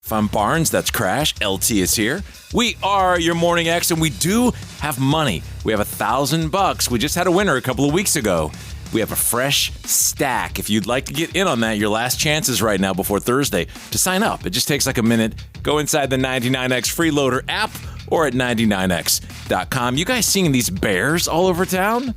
If I'm Barnes, that's Crash. LT is here. We are your Morning X, and we do have money. We have $1,000. We just had a winner a couple of weeks ago. We have a fresh stack. If you'd like to get in on that, your last chances right now before Thursday to sign up. It just takes like a minute. Go inside the 99X Freeloader app or at 99x.com. You guys seeing these bears all over town?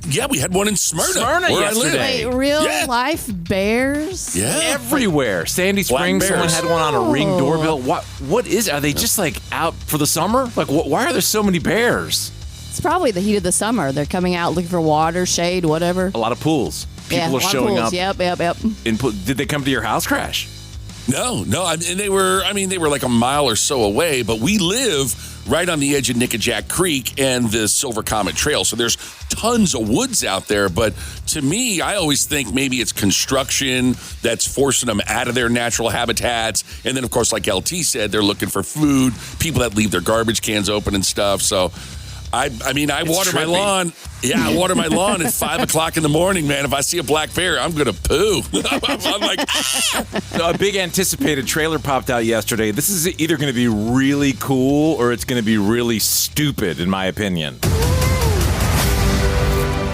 Yeah, we had one in Smyrna where yesterday. I live. Wait, real life bears? Yeah. Everywhere. Sandy Springs, someone had one on a Ring doorbell. What is? Are they just like out for the summer? Like, why are there so many bears? It's probably the heat of the summer. They're coming out looking for water, shade, whatever. A lot of pools. People are showing up. Yep. Did they come to your house, Crash? No. They were like a mile or so away, but we live right on the edge of Nickajack Creek and the Silver Comet Trail. So there's tons of woods out there. But to me, I always think maybe it's construction that's forcing them out of their natural habitats. And then, of course, like LT said, they're looking for food, people that leave their garbage cans open and stuff. So I water my lawn. Yeah, I water my lawn at 5 o'clock in the morning, man. If I see a black bear, I'm going to poo. I'm like, So a big anticipated trailer popped out yesterday. This is either going to be really cool or it's going to be really stupid, in my opinion.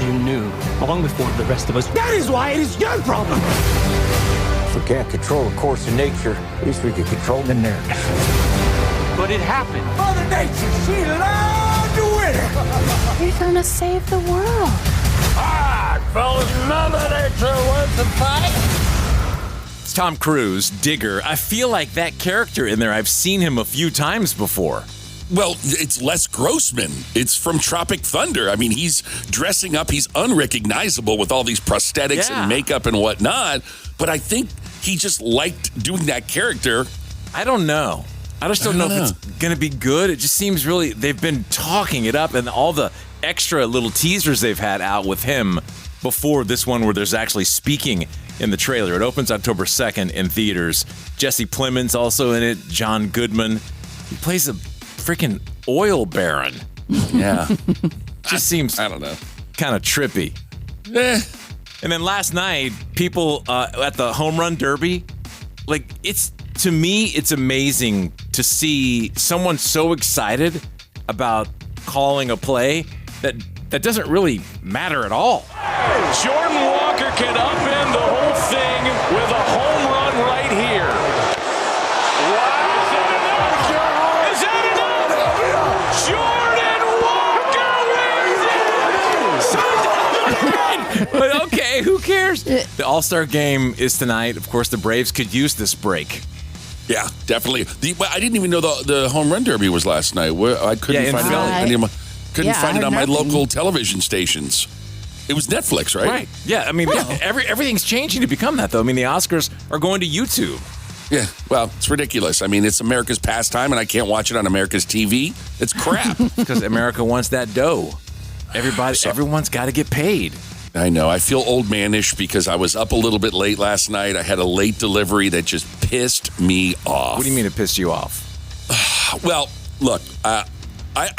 You knew, long before the rest of us. That is why it is your problem. If we can't control the course of nature, at least we can control the narrative. But it happened. Mother Nature, she loved the winter. You're gonna save the world. All right, fellas, Mother Nature wants to fight. It's Tom Cruise, Digger. I feel like that character in there, I've seen him a few times before. well, it's Les Grossman. It's from Tropic Thunder. I mean, he's dressing up. He's unrecognizable with all these prosthetics and makeup and whatnot. But I think he just liked doing that character. I don't know. I just don't know if it's going to be good. It just seems really, they've been talking it up, and all the extra little teasers they've had out with him before this one where there's actually speaking in the trailer. It opens October 2nd in theaters. Jesse Plemons also in it. John Goodman. He plays a freaking oil baron. Yeah. Just seems, I don't know, kind of trippy. And then last night, people at the Home Run Derby, like, to me, it's amazing to see someone so excited about calling a play that doesn't really matter at all. Jordan Walker can upend the whole thing with a home run right here. Wow. Is that enough? Jordan Walker wins it! But okay, who cares? The All-Star game is tonight. Of course, the Braves could use this break. Yeah, definitely. I didn't even know the Home Run Derby was last night. I couldn't find it on my local television stations. It was Netflix, right? Right. Yeah, I mean, everything's changing to become that, though. I mean, the Oscars are going to YouTube. Yeah, well, it's ridiculous. I mean, it's America's pastime, and I can't watch it on America's TV. It's crap. Because America wants that dough. Everyone's got to get paid. I know. I feel old manish because I was up a little bit late last night. I had a late delivery that just pissed me off. What do you mean it pissed you off? Well, look, I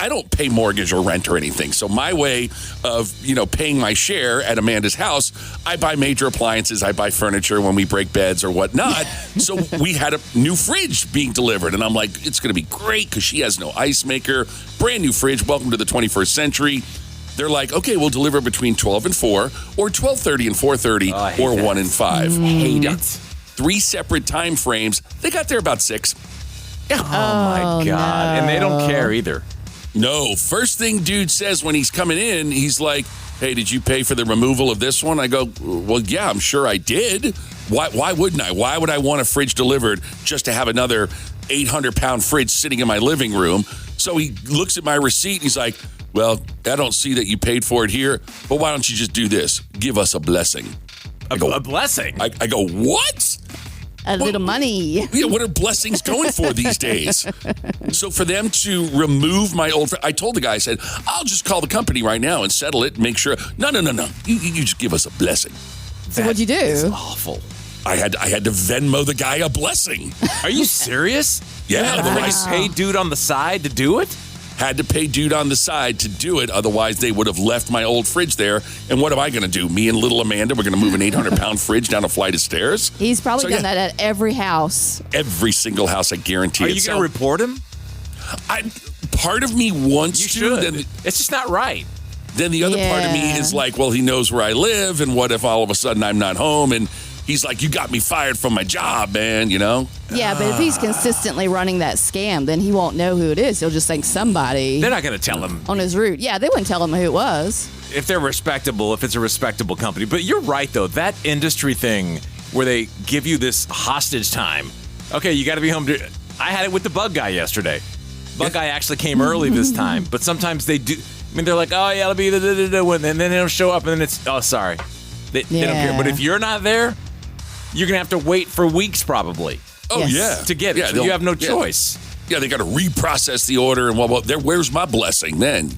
don't pay mortgage or rent or anything. So my way of, paying my share at Amanda's house, I buy major appliances, I buy furniture when we break beds or whatnot. So we had a new fridge being delivered. And I'm like, it's going to be great because she has no ice maker. Brand new fridge. Welcome to the 21st century. They're like, okay, we'll deliver between 12 and 4 or 12:30 and 4:30 or 1 and 5. Hate it. 3 separate time frames. They got there about 6. Oh my God. No. And they don't care either. No. First thing dude says when he's coming in, he's like, hey, did you pay for the removal of this one? I go, well, yeah, I'm sure I did. Why wouldn't I? Why would I want a fridge delivered just to have another 800-pound fridge sitting in my living room? So he looks at my receipt and he's like, well, I don't see that you paid for it here, but why don't you just do this? Give us a blessing. A blessing? I go, what? A little money. Yeah, what are blessings going for these days? So for them to remove my old... I told the guy, I said, I'll just call the company right now and settle it and make sure... No. You just give us a blessing. So what'd you do? It's awful. I had to Venmo the guy a blessing. Are you serious? Yeah. You had a paid dude on the side to do it? Had to pay dude on the side to do it. Otherwise, they would have left my old fridge there. And what am I going to do? Me and little Amanda, we're going to move an 800-pound fridge down a flight of stairs? He's probably done that at every house. Every single house, I guarantee. Are you going to report him? Part of me wants You to. should. It's just not right. Then the other part of me is like, well, he knows where I live, and what if all of a sudden I'm not home, and he's like, you got me fired from my job, man, you know? Yeah, but if he's consistently running that scam, then he won't know who it is. He'll just think somebody They're not going to tell him. on his route. Yeah, they wouldn't tell him who it was. If they're respectable, if it's a respectable company. But you're right, though. That industry thing where they give you this hostage time. Okay, you got to be home. I had it with the bug guy yesterday. Bug guy actually came early this time, but sometimes they do. I mean, they're like, oh, yeah, it'll be and then they don't show up, and then it's, oh, sorry. They don't care. But if you're not there, you're going to have to wait for weeks probably. Oh, yeah. To get it. So you have no choice. Yeah, they got to reprocess the order, and where's my blessing then?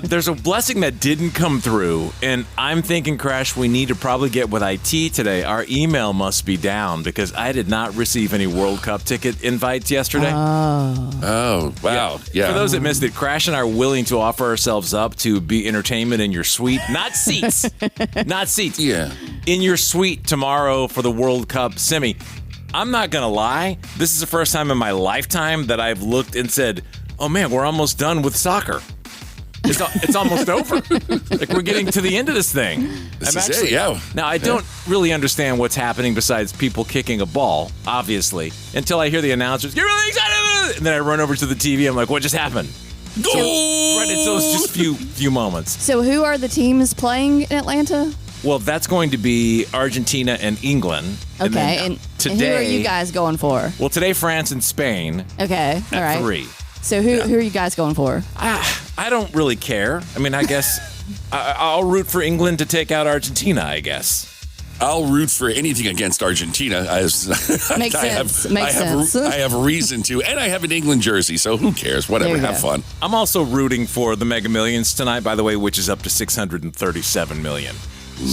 There's a blessing that didn't come through, and I'm thinking, Crash, we need to probably get with IT today. Our email must be down because I did not receive any World Cup ticket invites yesterday. Oh, wow. Yeah. For those that missed it, Crash and I are willing to offer ourselves up to be entertainment in your suite. Not seats. Not seats. Yeah. In your suite tomorrow for the World Cup semi. I'm not going to lie. This is the first time in my lifetime that I've looked and said, oh, man, we're almost done with soccer. It's almost over. Like, we're getting to the end of this thing. This is it, yeah. Now, I don't really understand what's happening besides people kicking a ball, obviously, until I hear the announcers, get really excited! And then I run over to the TV. I'm like, what just happened? Go! Right, it's those just few moments. So who are the teams playing in Atlanta? Well, that's going to be Argentina and England. Okay, and who are you guys going for? Well, today, France and Spain. Okay, all right. At 3. So who are you guys going for? I don't really care. I mean, I guess I'll root for England to take out Argentina, I guess. I'll root for anything against Argentina. Makes sense. I have reason to. And I have an England jersey, so who cares? Whatever, have fun. I'm also rooting for the Mega Millions tonight, by the way, which is up to $637 million.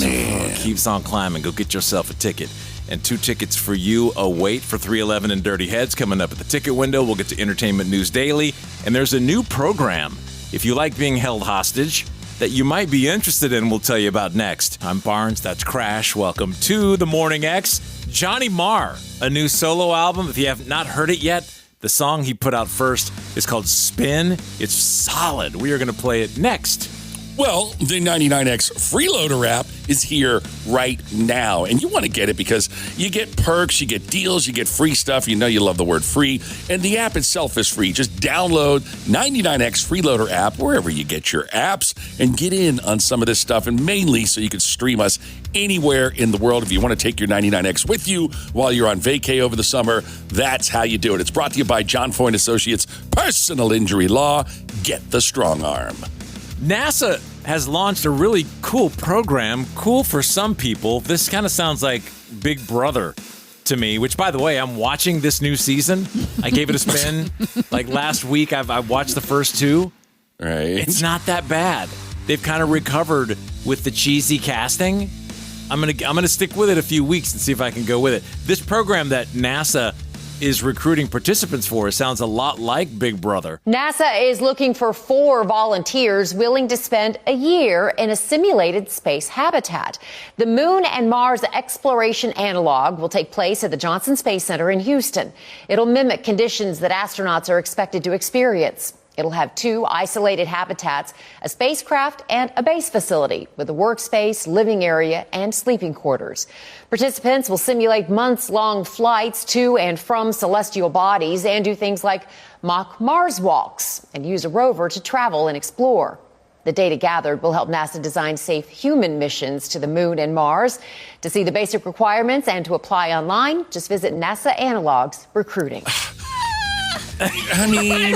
Man. So keeps on climbing. Go get yourself a ticket. And 2 tickets for you await for 311 and Dirty Heads coming up at the ticket window. We'll get to Entertainment News Daily. And there's a new program, if you like being held hostage, that you might be interested in, we'll tell you about next. I'm Barnes, that's Crash. Welcome to The Morning X. Johnny Marr, a new solo album. If you have not heard it yet, the song he put out first is called Spin. It's solid. We are going to play it next. Well, the 99X Freeloader app is here right now. And you want to get it because you get perks, you get deals, you get free stuff. You know you love the word free. And the app itself is free. Just download 99X Freeloader app wherever you get your apps and get in on some of this stuff. And mainly so you can stream us anywhere in the world. If you want to take your 99X with you while you're on vacay over the summer, that's how you do it. It's brought to you by John Foyne Associates Personal Injury Law. Get the strong arm. NASA has launched a really cool program. Cool for some people. This kind of sounds like Big Brother to me, which, by the way, I'm watching this new season. I gave it a spin. Like last week, I watched the first 2. Right. It's not that bad. They've kind of recovered with the cheesy casting. I'm gonna stick with it a few weeks and see if I can go with it. This program that NASA is recruiting participants for sounds a lot like Big Brother. NASA is looking for 4 volunteers willing to spend a year in a simulated space habitat. The Moon and Mars exploration analog will take place at the Johnson Space Center in Houston. It'll mimic conditions that astronauts are expected to experience. It'll have 2 isolated habitats, a spacecraft and a base facility with a workspace, living area, and sleeping quarters. Participants will simulate months-long flights to and from celestial bodies and do things like mock Mars walks and use a rover to travel and explore. The data gathered will help NASA design safe human missions to the Moon and Mars. To see the basic requirements and to apply online, just visit NASA Analog's recruiting. I mean,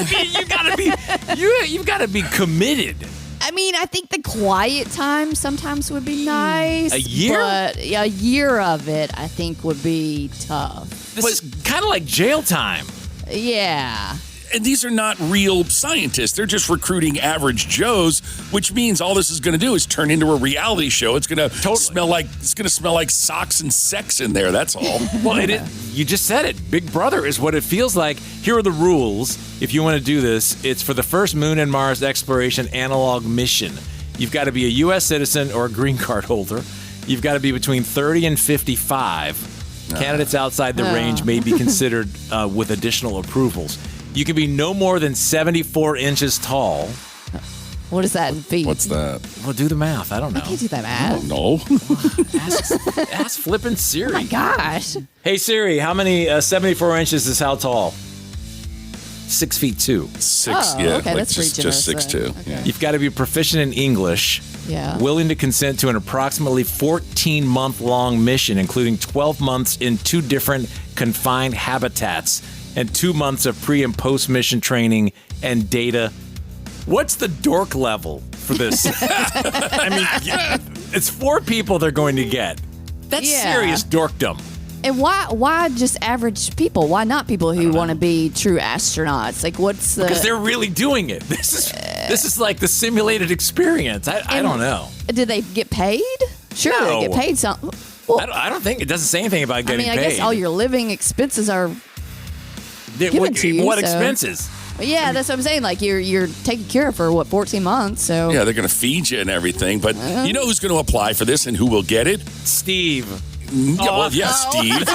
you've got to be committed. I mean, I think the quiet time sometimes would be nice. A year? But a year of it, I think, would be tough. This is kind of like jail time. Yeah. And these are not real scientists. They're just recruiting average Joes, which means all this is going to do is turn into a reality show. It's going to smell like socks and sex in there. That's all. Well, you just said it. Big Brother is what it feels like. Here are the rules. If you want to do this, it's for the first Moon and Mars exploration analog mission. You've got to be a U.S. citizen or a green card holder. You've got to be between 30 and 55. Candidates outside the range may be considered with additional approvals. You can be no more than 74 inches tall. What is that in feet? What's that? Well, do the math. I don't know. I can't do that math. No. Ask flippin' Siri. Oh my gosh. Hey, Siri, how many 74 inches is how tall? 6 feet 2. Okay, that's pretty just generous 6'2". then. Okay. Yeah. You've got to be proficient in English. Yeah. Willing to consent to an approximately 14-month-long mission, including 12 months in 2 different confined habitats and 2 months of pre- and post-mission training and data. What's the dork level for this? I mean, it's 4 people they're going to get. That's serious dorkdom. And why just average people? Why not people who want to be true astronauts? Like, what's the... Because they're really doing it. This is like the simulated experience. I don't know. Did they get paid? Sure, No. they get paid something. Well, I don't think it doesn't say anything about getting paid. I guess all your living expenses are given to you. What so- expenses? Yeah, that's what I'm saying. Like, you're taken care of for, 14 months, so... Yeah, they're going to feed you and everything. But you know who's going to apply for this and who will get it? Steve. Steve.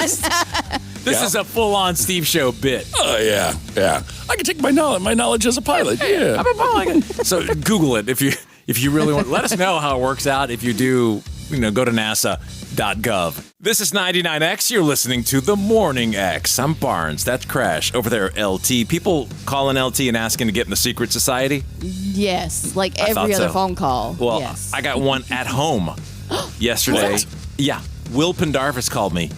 This is a full-on Steve show bit. Oh, yeah. I can take my knowledge as a pilot. Yeah. I'm a pilot. So Google it if you really want. Let us know how it works out. If you do, go to nasa.gov. This is 99X. You're listening to The Morning X. I'm Barnes. That's Crash. Over there, LT. People calling LT and asking to get in the secret society? Yes, like I every thought other so. phone call. Well, yes. I got one at home yesterday. What? Yeah. Will Pendarvis called me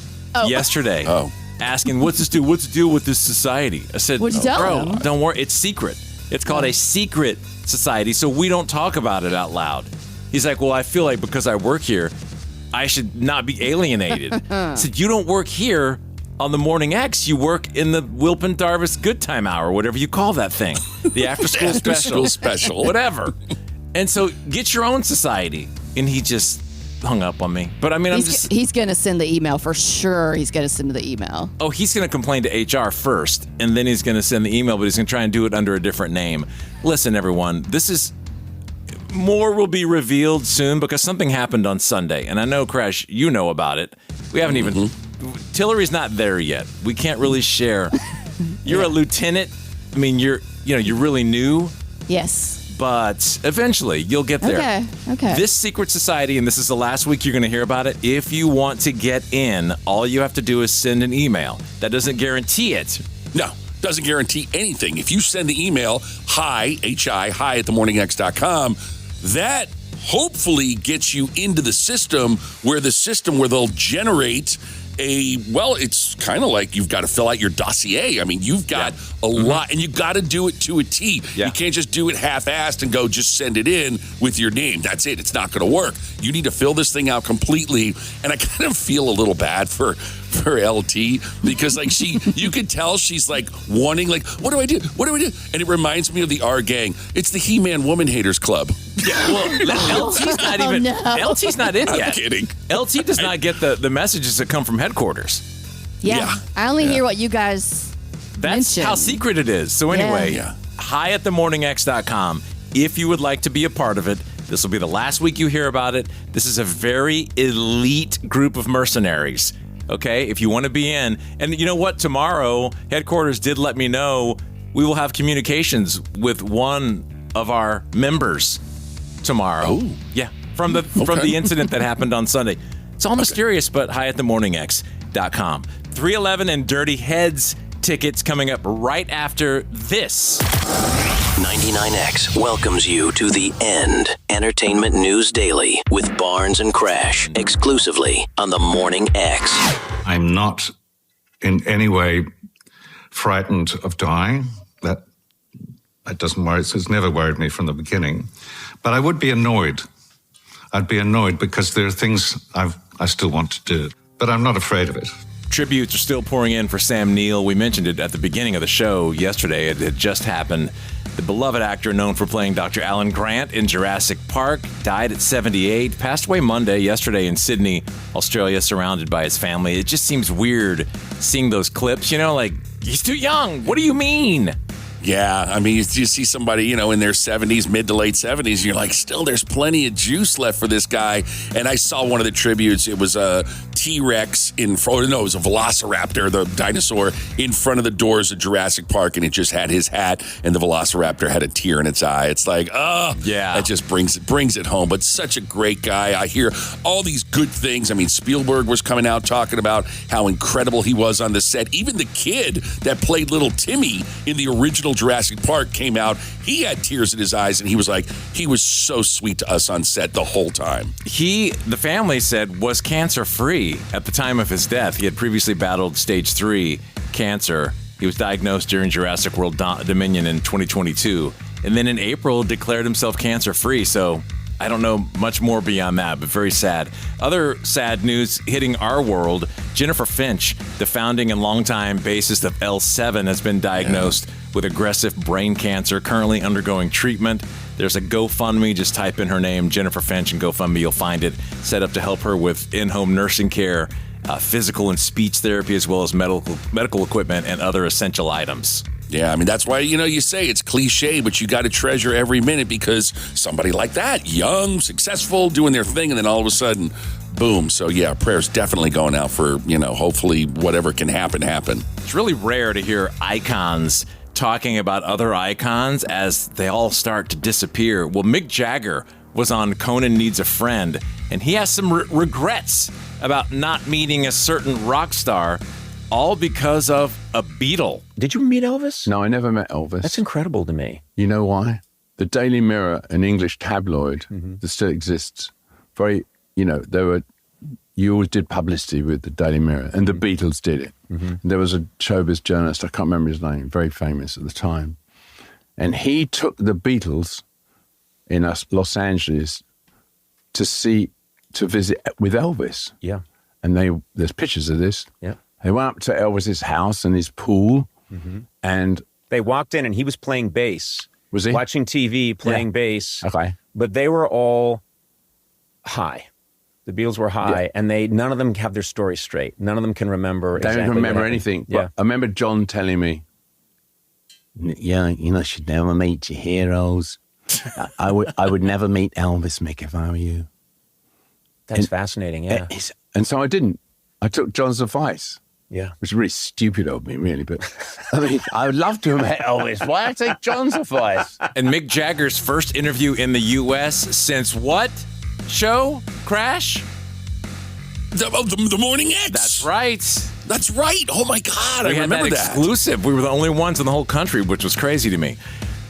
yesterday. Oh. Asking, what's the deal with this society? I said, What'd you tell bro, him? don't worry. It's secret. It's called a secret society, so we don't talk about it out loud. He's like, well, I feel like because I work here, I should not be alienated. I said, you don't work here on the Morning X. You work in the Will Pendarvis Good Time Hour, whatever you call that thing. The after-school special. Whatever. And so get your own society. And he just hung up on me. But I mean, He's going to send the email for sure. He's going to send the email. Oh, he's going to complain to HR first, and then he's going to send the email, but he's going to try and do it under a different name. Listen, everyone, more will be revealed soon because something happened on Sunday, and I know, Crash, you know about it. We haven't even... Tillery's not there yet. We can't really share. You're a lieutenant. I mean, you're really new. Yes. But eventually, you'll get there. Okay. This secret society, and this is the last week you're going to hear about it, if you want to get in, all you have to do is send an email. That doesn't guarantee it. No, doesn't guarantee anything. If you send the email, hi at themorningx.com, that hopefully gets you into the system where they'll generate it's kind of like you've got to fill out your dossier. I mean, you've got a lot, and you've got to do it to a T. Yeah. You can't just do it half-assed and go just send it in with your name. That's it. It's not going to work. You need to fill this thing out completely, and I kind of feel a little bad for LT because, like, you could tell she's, like, wanting, like, what do I do? What do I do? And it reminds me of the R Gang. It's the He-Man Woman Haters Club. Yeah, well, LT's not even. LT's not in yet. I'm kidding. LT does not get the messages that come from headquarters. Yeah. I only hear what you guys That's mention. how secret it is. So anyway, Yeah. hi at themorningx.com. If you would like to be a part of it, this will be the last week you hear about it. This is a very elite group of mercenaries. Okay, if you want to be in, and you know what? Tomorrow, headquarters did let me know we will have communications with one of our members tomorrow. Oh. Yeah, from the incident that happened on Sunday. It's all mysterious, but hi at themorningx.com. 311 and Dirty Heads tickets coming up right after this. 99X welcomes you to the End Entertainment News Daily with Barnes and Crash, exclusively on the Morning X. I'm not in any way frightened of dying. That doesn't worry. It's never worried me from the beginning. But I would be annoyed. I'd be annoyed because there are things I still want to do. But I'm not afraid of it. Tributes are still pouring in for Sam Neill. We mentioned it at the beginning of the show yesterday. It had just happened. The beloved actor known for playing Dr. Alan Grant in Jurassic Park died at 78, passed away yesterday in Sydney, Australia, surrounded by his family. It just seems weird seeing those clips, like, he's too young. What do you mean? Yeah, I mean, you see somebody, in their 70s, mid to late 70s, and you're like, still, there's plenty of juice left for this guy. And I saw one of the tributes. It was a T-Rex it was a Velociraptor, the dinosaur, in front of the doors of Jurassic Park, and it just had his hat, and the Velociraptor had a tear in its eye. It's like, yeah, that just brings it home. But such a great guy. I hear all these good things. I mean, Spielberg was coming out talking about how incredible he was on the set. Even the kid that played little Timmy in the original Jurassic Park came out. He had tears in his eyes, and he was like, he was so sweet to us on set the whole time. The family said, was cancer-free at the time of his death. He had previously battled stage 3 cancer. He was diagnosed during Jurassic World Dominion in 2022, and then in April declared himself cancer-free. So I don't know much more beyond that, but very sad. Other sad news hitting our world, Jennifer Finch, the founding and longtime bassist of L7, has been diagnosed with aggressive brain cancer, currently undergoing treatment. There's a GoFundMe. Just type in her name, Jennifer Finch, and GoFundMe. You'll find it set up to help her with in-home nursing care, physical and speech therapy, as well as medical equipment and other essential items. Yeah, I mean, that's why, you say it's cliche, but you got to treasure every minute, because somebody like that, young, successful, doing their thing, and then all of a sudden, boom. So, yeah, prayers definitely going out for, hopefully whatever can happen. It's really rare to hear icons talking about other icons as they all start to disappear. Well, Mick Jagger was on Conan Needs a Friend, and he has some regrets about not meeting a certain rock star, all because of a Beatle. Did you meet Elvis? No, I never met Elvis. That's incredible to me. You know why? The Daily Mirror, an English tabloid that still exists, you always did publicity with the Daily Mirror, and the Beatles did it. There was a showbiz journalist, I can't remember his name, very famous at the time, and he took the Beatles in Los Angeles to visit with Elvis. Yeah. And there's pictures of this. Yeah. They went up to Elvis's house and his pool, and they walked in, and he was playing bass. Was he? Watching TV, playing bass. Okay. But they were all high. The Beatles were high, and none of them have their story straight. None of them can remember. They don't remember anything. Yeah. But I remember John telling me, you should never meet your heroes. I would never meet Elvis, Mick, if I were you. That's fascinating, yeah. And so I didn't. I took John's advice. Yeah. Which is really stupid of me, really. But I mean, I would love to have met Elvis. Why I take John's advice? And Mick Jagger's first interview in the U.S. since what show? Crash? The Morning X. That's right. That's right. Oh, my God. I remember that exclusive. We were the only ones in the whole country, which was crazy to me.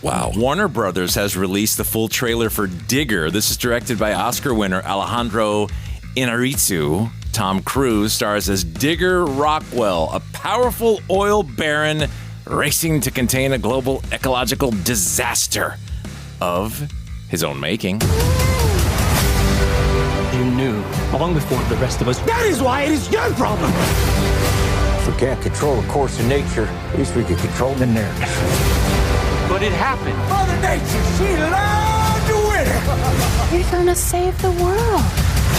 Wow. Warner Brothers has released the full trailer for Digger. This is directed by Oscar winner Alejandro Inarritu. Tom Cruise stars as Digger Rockwell, a powerful oil baron racing to contain a global ecological disaster of his own making. You knew, long before the rest of us. That is why it is your problem. If we can't control the course of nature, at least we can control the narrative. But it happened. Mother Nature, she loved to win. You're gonna save the world.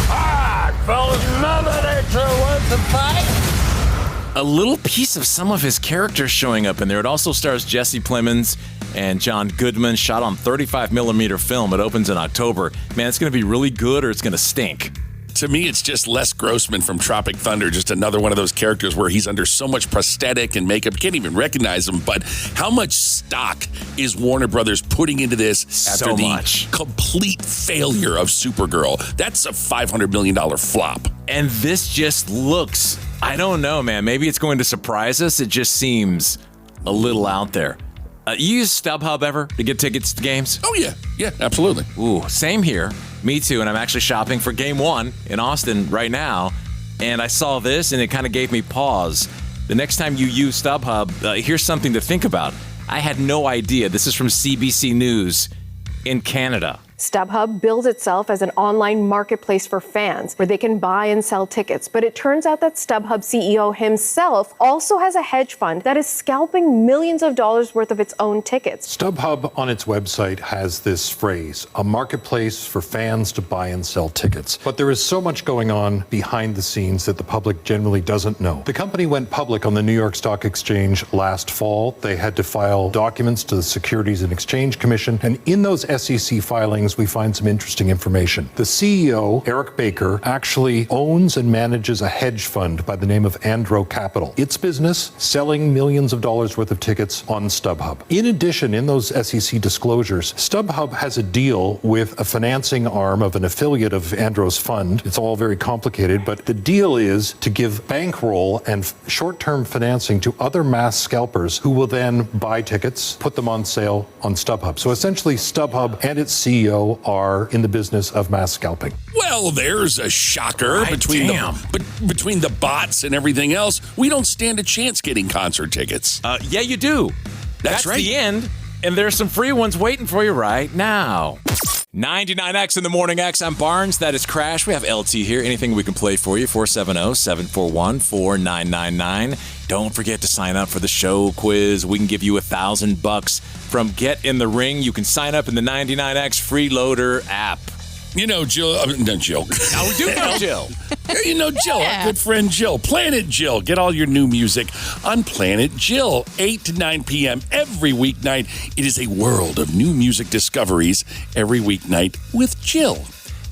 All right, fellas, Mother Nature wants to fight. A little piece of some of his characters showing up in there. It also stars Jesse Plemons and John Goodman, shot on 35mm film. It opens in October. Man, it's going to be really good or it's going to stink. To me, it's just Les Grossman from Tropic Thunder, just another one of those characters where he's under so much prosthetic and makeup, can't even recognize him. But how much stock is Warner Brothers putting into this after the complete failure of Supergirl? That's a $500 million flop. And this just looks, I don't know, man. Maybe it's going to surprise us. It just seems a little out there. You use StubHub ever to get tickets to games? Oh, yeah. Yeah, absolutely. Ooh, same here. Me too. And I'm actually shopping for Game 1 in Austin right now. And I saw this, and it kind of gave me pause. The next time you use StubHub, here's something to think about. I had no idea. This is from CBC News. In Canada, StubHub bills itself as an online marketplace for fans where they can buy and sell tickets. But it turns out that StubHub CEO himself also has a hedge fund that is scalping millions of dollars worth of its own tickets. StubHub on its website has this phrase, a marketplace for fans to buy and sell tickets. But there is so much going on behind the scenes that the public generally doesn't know. The company went public on the New York Stock Exchange last fall. They had to file documents to the Securities and Exchange Commission. And in those SEC filings, we find some interesting information. The CEO, Eric Baker, actually owns and manages a hedge fund by the name of Andro Capital. Its business, selling millions of dollars worth of tickets on StubHub. In addition, in those SEC disclosures, StubHub has a deal with a financing arm of an affiliate of Andro's fund. It's all very complicated, but the deal is to give bankroll and short-term financing to other mass scalpers who will then buy tickets, put them on sale on StubHub. So essentially, StubHub and its CEO are in the business of mass scalping. Well, there's a shocker. Between the bots and everything else, we don't stand a chance getting concert tickets. Yeah, you do. That's right. The end. And there's some free ones waiting for you right now. 99X in the Morning X. I'm Barnes. That is Crash. We have LT here. Anything we can play for you, 470-741-4999. Don't forget to sign up for the show quiz. We can give you $1,000 from Get in the Ring. You can sign up in the 99X Freeloader app. You know, Jill. No, Jill. Now we do know Jill. You know Jill, our good friend Jill. Planet Jill. Get all your new music on Planet Jill, 8 to 9 p.m. every weeknight. It is a world of new music discoveries every weeknight with Jill.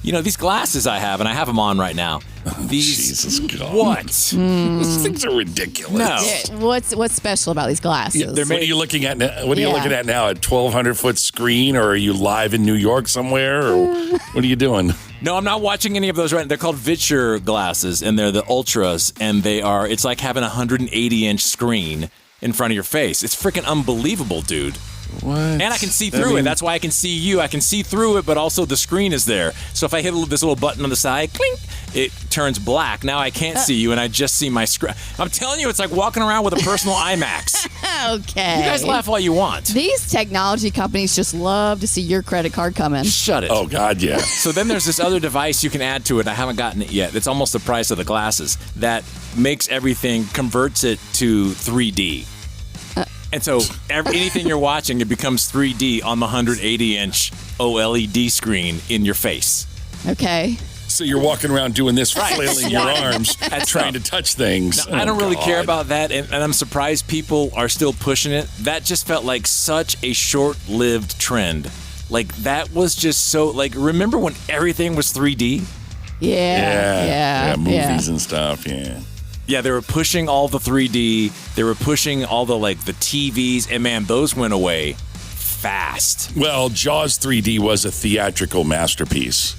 You know, these glasses I have, and I have them on right now. Jesus God. What? These things are ridiculous. No. What's special about these glasses? Yeah, what are you looking at now? What are you looking at now? A 1,200-foot screen, or are you live in New York somewhere? Or what are you doing? No, I'm not watching any of those right now. They're called Vitsure glasses, and they're the Ultras, and it's like having a 180-inch screen in front of your face. It's freaking unbelievable, dude. What? And I can see through it. That's why I can see you. I can see through it, but also the screen is there. So if I hit this little button on the side, clink, it turns black. Now I can't see you, and I just see my screen. I'm telling you, it's like walking around with a personal IMAX. Okay. You guys laugh all you want. These technology companies just love to see your credit card come in. Shut it. Oh, God, yeah. So then there's this other device you can add to it. I haven't gotten it yet. It's almost the price of the glasses. That makes everything, converts it to 3D. And so anything you're watching, it becomes 3D on the 180-inch OLED screen in your face. Okay. So you're walking around doing this, flailing your arms, trying to touch things. Now, I don't really care about that, and I'm surprised people are still pushing it. That just felt like such a short-lived trend. Like, that was just so, like, remember when everything was 3D? Yeah, movies and stuff, yeah. Yeah, they were pushing all the 3D. They were pushing all the TVs, and man, those went away fast. Well, Jaws 3D was a theatrical masterpiece.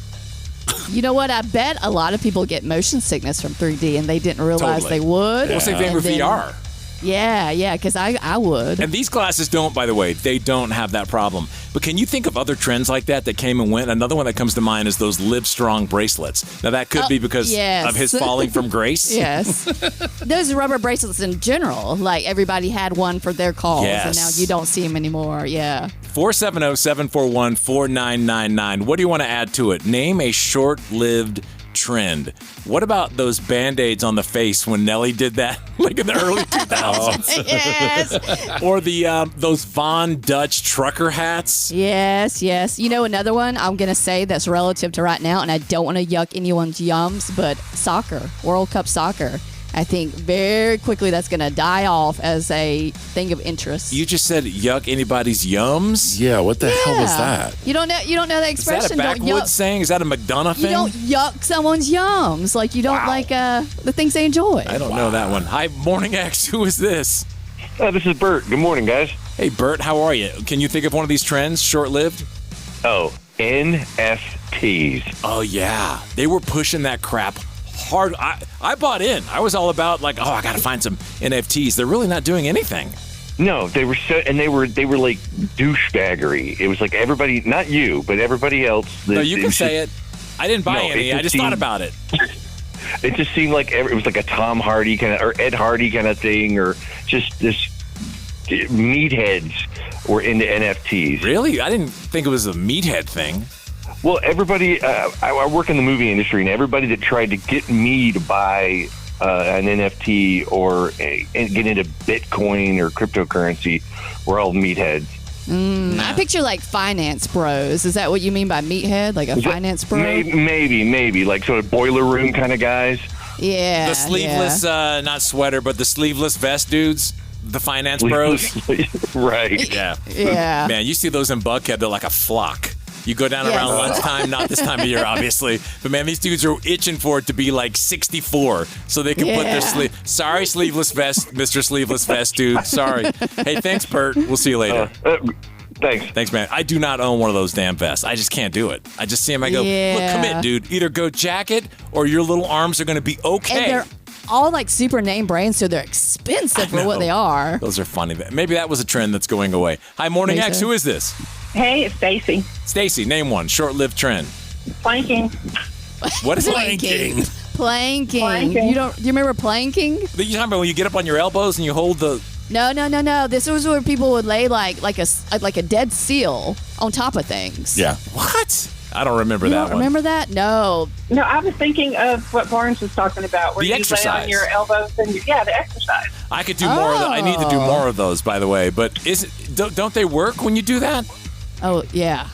You know what? I bet a lot of people get motion sickness from 3D, and they didn't realize they would. Well, same thing with VR. Yeah, because I would. And these glasses don't, by the way, they don't have that problem. But can you think of other trends like that came and went? Another one that comes to mind is those Live Strong bracelets. Now, that could be because of his falling from grace. Yes. Those rubber bracelets in general, like everybody had one for their calls, and now you don't see them anymore. Yeah. 470-741-4999. What do you want to add to it? Name a short-lived trend. What about those Band-Aids on the face when Nelly did that, like in the early 2000s? Yes. Or those Von Dutch trucker hats? Yes. You know, another one I'm going to say that's relative to right now, and I don't want to yuck anyone's yums, but soccer, World Cup soccer. I think very quickly that's going to die off as a thing of interest. You just said yuck anybody's yums? Yeah, what the hell was that? You don't know the expression. Is that a backwoods saying? Is that a McDonough thing? You don't yuck someone's yums. Like you don't like the things they enjoy. I don't know that one. Hi, Morning X. Who is this? This is Bert. Good morning, guys. Hey, Bert. How are you? Can you think of one of these trends, short-lived? Oh, NFTs. Oh, yeah. They were pushing that crap hard. I bought in. I was all about I got to find some NFTs. They're really not doing anything. No, they were they were like douchebaggery. It was like everybody, not you, but everybody else. No, you can say it. I didn't buy any. I just thought about it. It just seemed like it was like a Tom Hardy kind of, or Ed Hardy kind of thing, or just this meatheads were into NFTs. Really? I didn't think it was a meathead thing. Well, everybody, I work in the movie industry, and everybody that tried to get me to buy an NFT or get into Bitcoin or cryptocurrency were all meatheads. I picture like finance bros. Is that what you mean by meathead? Like a finance bro? Maybe. Like sort of boiler room kind of guys. Yeah. The sleeveless, not sweater, but the sleeveless vest dudes. The finance bros. Right. Yeah. Yeah. Man, you see those in Buckhead, they're like a flock. You go down around lunchtime, not this time of year, obviously. But man, these dudes are itching for it to be like 64 so they can put their Sorry, sleeveless vest, Mr. Sleeveless Vest, dude. Sorry. Hey, thanks, Bert. We'll see you later. Thanks, man. I do not own one of those damn vests. I just can't do it. I just see them. I go, look, commit, dude. Either go jacket or your little arms are going to be okay. And they're all like super name brands, so they're expensive for what they are. Those are funny. Maybe that was a trend that's going away. Hi, Morning X. Who is this? Hey, it's Stacy. Stacy, name one. Short-lived trend. Planking. What is Planking. Planking. Do you remember planking? You talking about when you get up on your elbows and you hold the... No. This was where people would lay like a dead seal on top of things. Yeah. What? I don't remember that one. Remember that? No. No, I was thinking of what Barnes was talking about. Where The you exercise. lay on your elbows and the exercise. I could do more of that. I need to do more of those, by the way. But don't they work when you do that? Oh, yeah.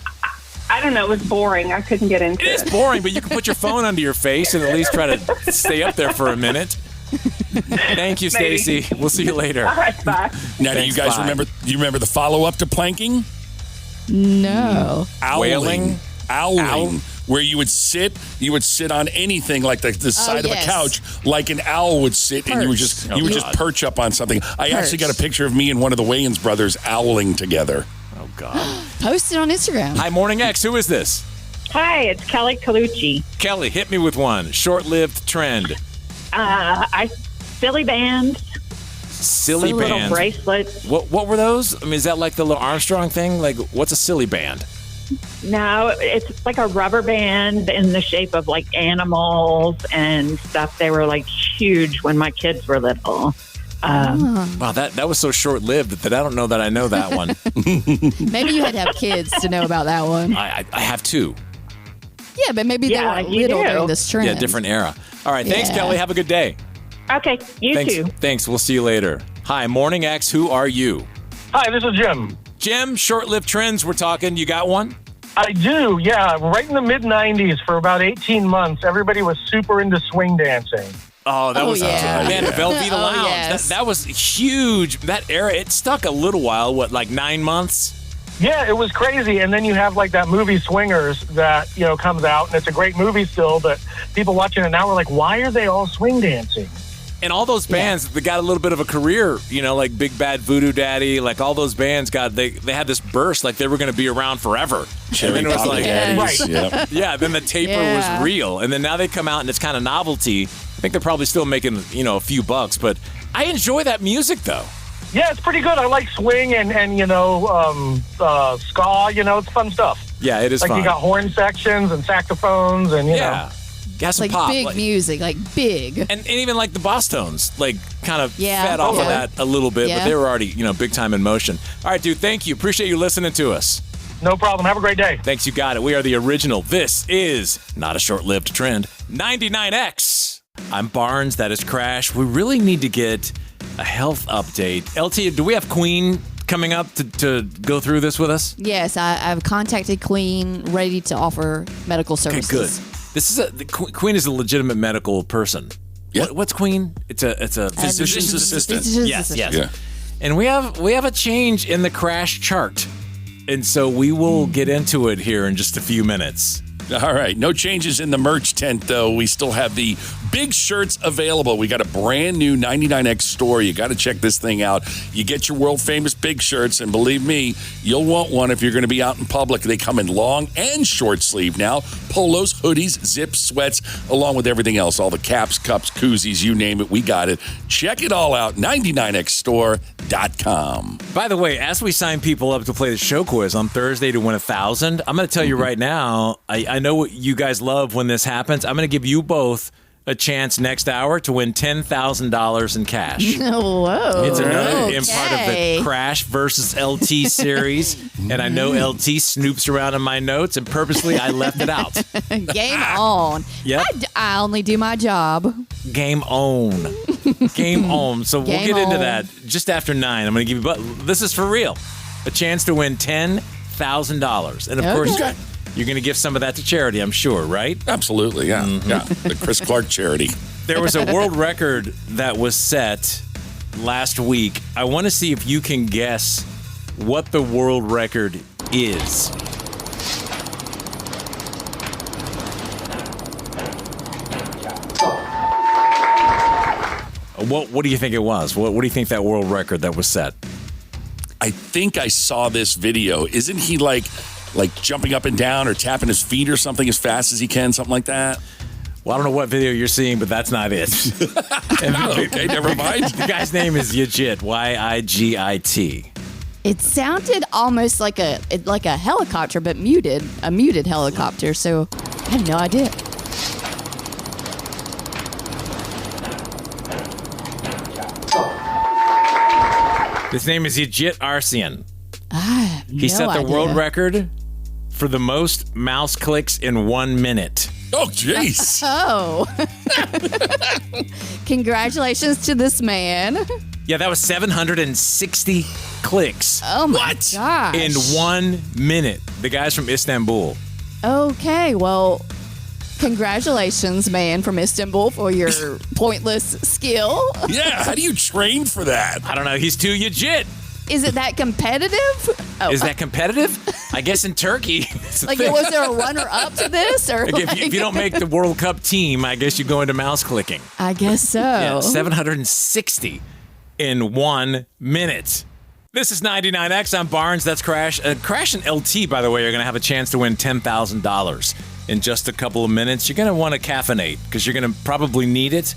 I don't know. It was boring. I couldn't get into it. It is boring, but you can put your phone under your face and at least try to stay up there for a minute. Thank you, Stacy. We'll see you later. All right, bye. Now, do you guys remember the follow-up to planking? No. Wailing? Owling. Where you would sit on anything like the side of a couch, like an owl would sit, and you would just perch up on something. I actually got a picture of me and one of the Wayans brothers owling together. Oh God! Post it on Instagram. Hi, Morning X. Who is this? Hi, it's Kelly Colucci. Kelly, hit me with one. Short-lived trend. Silly bands. Silly little bands. bracelets. What were those? I mean, is that like the little Armstrong thing? Like, what's a silly band? No, it's like a rubber band in the shape of like animals and stuff. They were like huge when my kids were little. Wow, that was so short-lived that I don't know that I know that one. Maybe you had to have kids to know about that one. I have two. Yeah, but maybe they were little during this trend. Yeah, different era. All right, thanks, Kelly. Have a good day. Okay, you too. Thanks. We'll see you later. Hi, Morning X. Who are you? Hi, this is Jim. Jim, short-lived trends we're talking. You got one? I do, yeah. Right in the mid-'90s, for about 18 months, everybody was super into swing dancing. Oh, that was man, Yeah. Velveeta Lounge. yes. That was huge. That era, it stuck a little while. What, like 9 months? Yeah, it was crazy. And then you have like that movie Swingers that, comes out, and it's a great movie still, but people watching it now are like, why are they all swing dancing? And all those bands, they got a little bit of a career, like Big Bad Voodoo Daddy, like all those bands they had this burst, like they were going to be around forever. Cherry and then it was Pop like, Daddies, right. yep. Yeah, then the taper was real. And then now they come out and it's kind of novelty. I think they're probably still making, a few bucks, but I enjoy that music though. Yeah, it's pretty good. I like swing and ska, it's fun stuff. Yeah, it is like fun. You got horn sections and saxophones and, Yeah. Got some like pop. big music, like big. And even like the Boss Tones, like kind of Yeah. fed off of Yeah. that a little bit, but Yeah. they were already, big time in motion. All right, dude, thank you. Appreciate you listening to us. No problem. Have a great day. Thanks, you got it. We are the original. This is not a short-lived trend. 99X. I'm Barnes. That is Crash. We really need to get a health update. LT, do we have Queen coming up to go through this with us? Yes, I've contacted Queen, ready to offer medical services. Okay, good. This is Queen is a legitimate medical person. Yeah. What's Queen? It's a physician's assistant. Physician's Yes. assistant. Yeah. And we have a change in the Crash chart. And so we will get into it here in just a few minutes. All right. No changes in the merch tent, though. We still have the big shirts available. We got a brand new 99X store. You got to check this thing out. You get your world famous big shirts, and believe me, you'll want one if you're going to be out in public. They come in long and short sleeve now. Polos, hoodies, zips, sweats, along with everything else. All the caps, cups, koozies, you name it. We got it. Check it all out. 99xstore.com. By the way, as we sign people up to play the show quiz on Thursday to win 1,000, I'm going to tell you right now, I know what you guys love when this happens. I'm going to give you both a chance next hour to win $10,000 in cash. Whoa. It's another Okay. part of the Crash versus LT series. And I know LT snoops around in my notes, and purposely I left it out. Game on. Yep. I only do my job. Game on. Game on. So we'll Game get into on. that just after 9. I'm going to give you, but this is for real. A chance to win $10,000. And of course, you're going to give some of that to charity, I'm sure, right? Absolutely, yeah. Yeah, the Chris Clark charity. There was a world record that was set last week. I want to see if you can guess what the world record is. What do you think it was? What do you think that world record that was set? I think I saw this video. Isn't he like jumping up and down or tapping his feet or something as fast as he can, something like that? Well, I don't know what video you're seeing, but that's not it. Okay, never mind. The guy's name is Yigit, Y-I-G-I-T. It sounded almost like a helicopter, but muted, a muted helicopter. So I have no idea. His name is Yigit Arsian. He no set the idea. world record for the most mouse clicks in 1 minute. Oh, jeez. Oh. Congratulations to this man. Yeah, that was 760 clicks. Oh my gosh. In 1 minute. The guy's from Istanbul. Okay, well, congratulations, man, from Istanbul for your pointless skill. Yeah, how do you train for that? I don't know. He's too legit. Is it that competitive? Oh. Is that competitive? I guess in Turkey. Like, was there a runner-up to this? Or Like if you don't make the World Cup team, I guess you go into mouse clicking. I guess so. Yeah, 760 in 1 minute. This is 99X. I'm Barnes. That's Crash. Crash and LT, by the way, are going to have a chance to win $10,000 in just a couple of minutes. You're going to want to caffeinate because you're going to probably need it,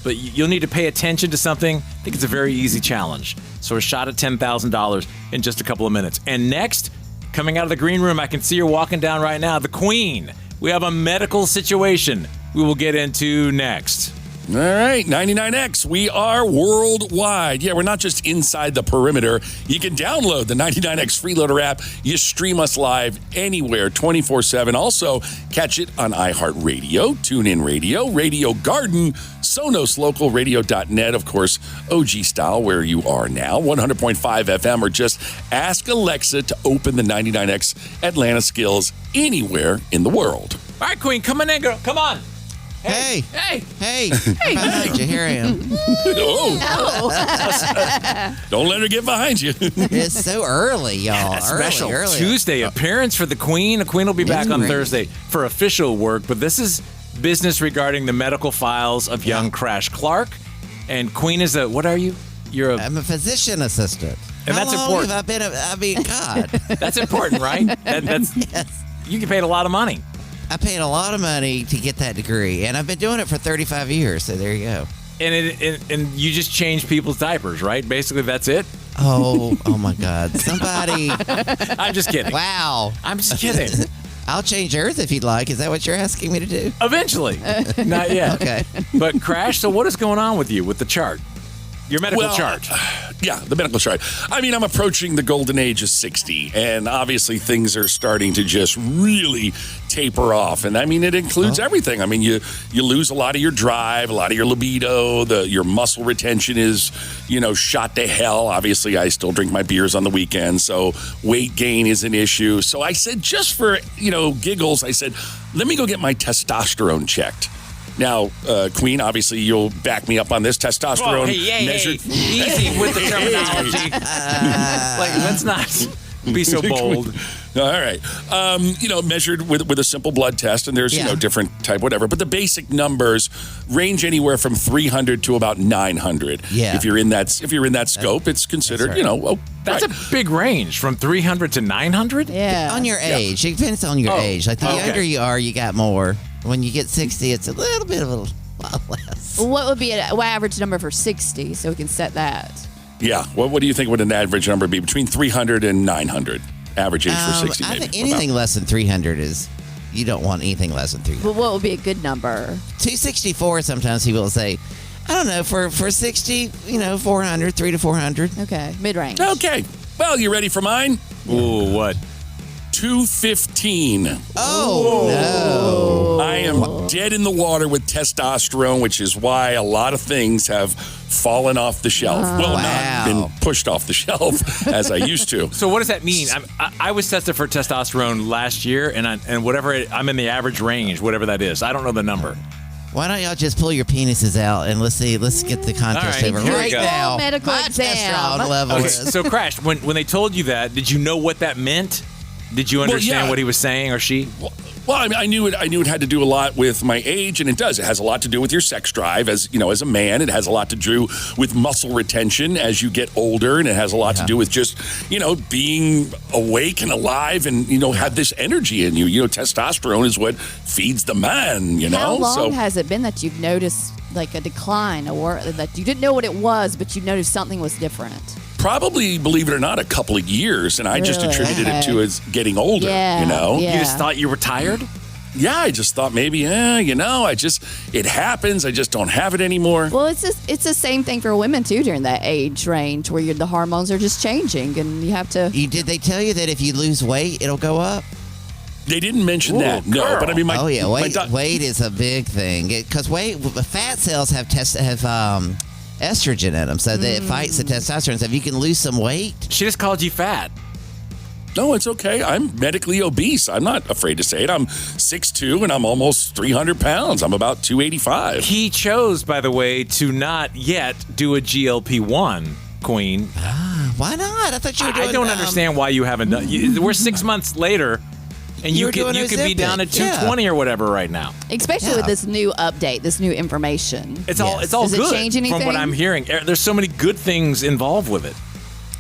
but you'll need to pay attention to something. I think it's a very easy challenge. So a shot at $10,000 in just a couple of minutes. And next, coming out of the green room, I can see her walking down right now, the Queen. We have a medical situation we will get into next. All right, 99X, we are worldwide. Yeah, we're not just inside the perimeter. You can download the 99X Freeloader app. You stream us live anywhere, 24/7. Also, catch it on iHeartRadio, TuneIn Radio, Radio Garden, Sonos Local, Radio.net, of course, OG Style, where you are now, 100.5 FM, or just ask Alexa to open the 99X Atlanta skills anywhere in the world. All right, Queen, come on in, girl. Come on. Hey. Hey. Hey. Behind you. Here I am. Don't let her get behind you. It's so early, y'all. A special early. Tuesday appearance for the Queen. The Queen will be back on Thursday for official work, but this is business regarding the medical files of young Crash Clark. And Queen is what are you? I'm a physician assistant. And How that's long important. have I been, God. That's important, right? That's Yes. You get paid a lot of money. I paid a lot of money to get that degree, and I've been doing it for 35 years, so there you go. And you just change people's diapers, right? Basically, that's it. Oh my God. Somebody. I'm just kidding. Wow. I'm just kidding. I'll change Earth if you'd like. Is that what you're asking me to do? Eventually. Not yet. Okay. But Crash, so what is going on with you with the chart? Your medical chart. Yeah, the medical chart. I mean, I'm approaching the golden age of 60, and obviously things are starting to just really taper off. And I mean, it includes everything. I mean, you lose a lot of your drive, a lot of your libido, your muscle retention is, shot to hell. Obviously, I still drink my beers on the weekend, so weight gain is an issue. So I said, just for, giggles, I said, let me go get my testosterone checked. Now, Queen, obviously, you'll back me up on this. Testosterone measured. Easy with the terminology. Let's not be so bold. All right. Measured with a simple blood test, and there's, different type, whatever. But the basic numbers range anywhere from 300 to about 900. Yeah. If you're in that scope, it's considered, That's a big range, from 300 to 900? Yeah. On your age. It depends on your age. Like, the younger you are, you got more. When you get 60, it's a little bit of a lot less. What would be an average number for 60 so we can set that? Yeah. What do you think would an average number be? Between 300 and 900. Average age for 60. I think anything less than 300 is You don't want anything less than 300. But what would be a good number? 264, sometimes people will say, I don't know, for 60, 400, 300 to 400. Okay, mid-range. Okay. Well, you ready for mine? Ooh, what? 215. Oh, no. I am dead in the water with testosterone, which is why a lot of things have fallen off the shelf. Not been pushed off the shelf as I used to. So what does that mean? I was tested for testosterone last year, and whatever I'm in the average range, whatever that is. I don't know the number. Why don't y'all just pull your penises out and let's get the contest over right now. Medical exam. Testosterone level. Okay, so Crash, when they told you that, did you know what that meant? Did you understand what he was saying or she? Well, I mean, I knew it had to do a lot with my age, and it does. It has a lot to do with your sex drive as a man. It has a lot to do with muscle retention as you get older, and it has a lot to do with just, being awake and alive and, have this energy in you. Testosterone is what feeds the man, How long has it been that you've noticed like a decline or that you didn't know what it was, but you noticed something was different? Probably, believe it or not, a couple of years, and I just attributed it to as getting older, You just thought you were tired? Yeah, I just thought maybe, it happens. I just don't have it anymore. Well, it's the same thing for women, too, during that age range where the hormones are just changing, and you have to... Did they tell you that if you lose weight, it'll go up? They didn't mention that, no. But I mean, weight is a big thing because fat cells have estrogen in them, so that it fights the testosterone. So if you can lose some weight, she just called you fat. No, it's okay. I'm medically obese. I'm not afraid to say it. I'm 6'2", and I'm almost 300 pounds. I'm about 285. He chose, by the way, to not yet do a GLP-1, Queen. Why not? I thought you were doing... I don't understand why you haven't done... We're 6 months later... And you could be down at 220 or whatever right now. Especially with this new update, this new information. It's all Does good. It change anything? From what I'm hearing, there's so many good things involved with it.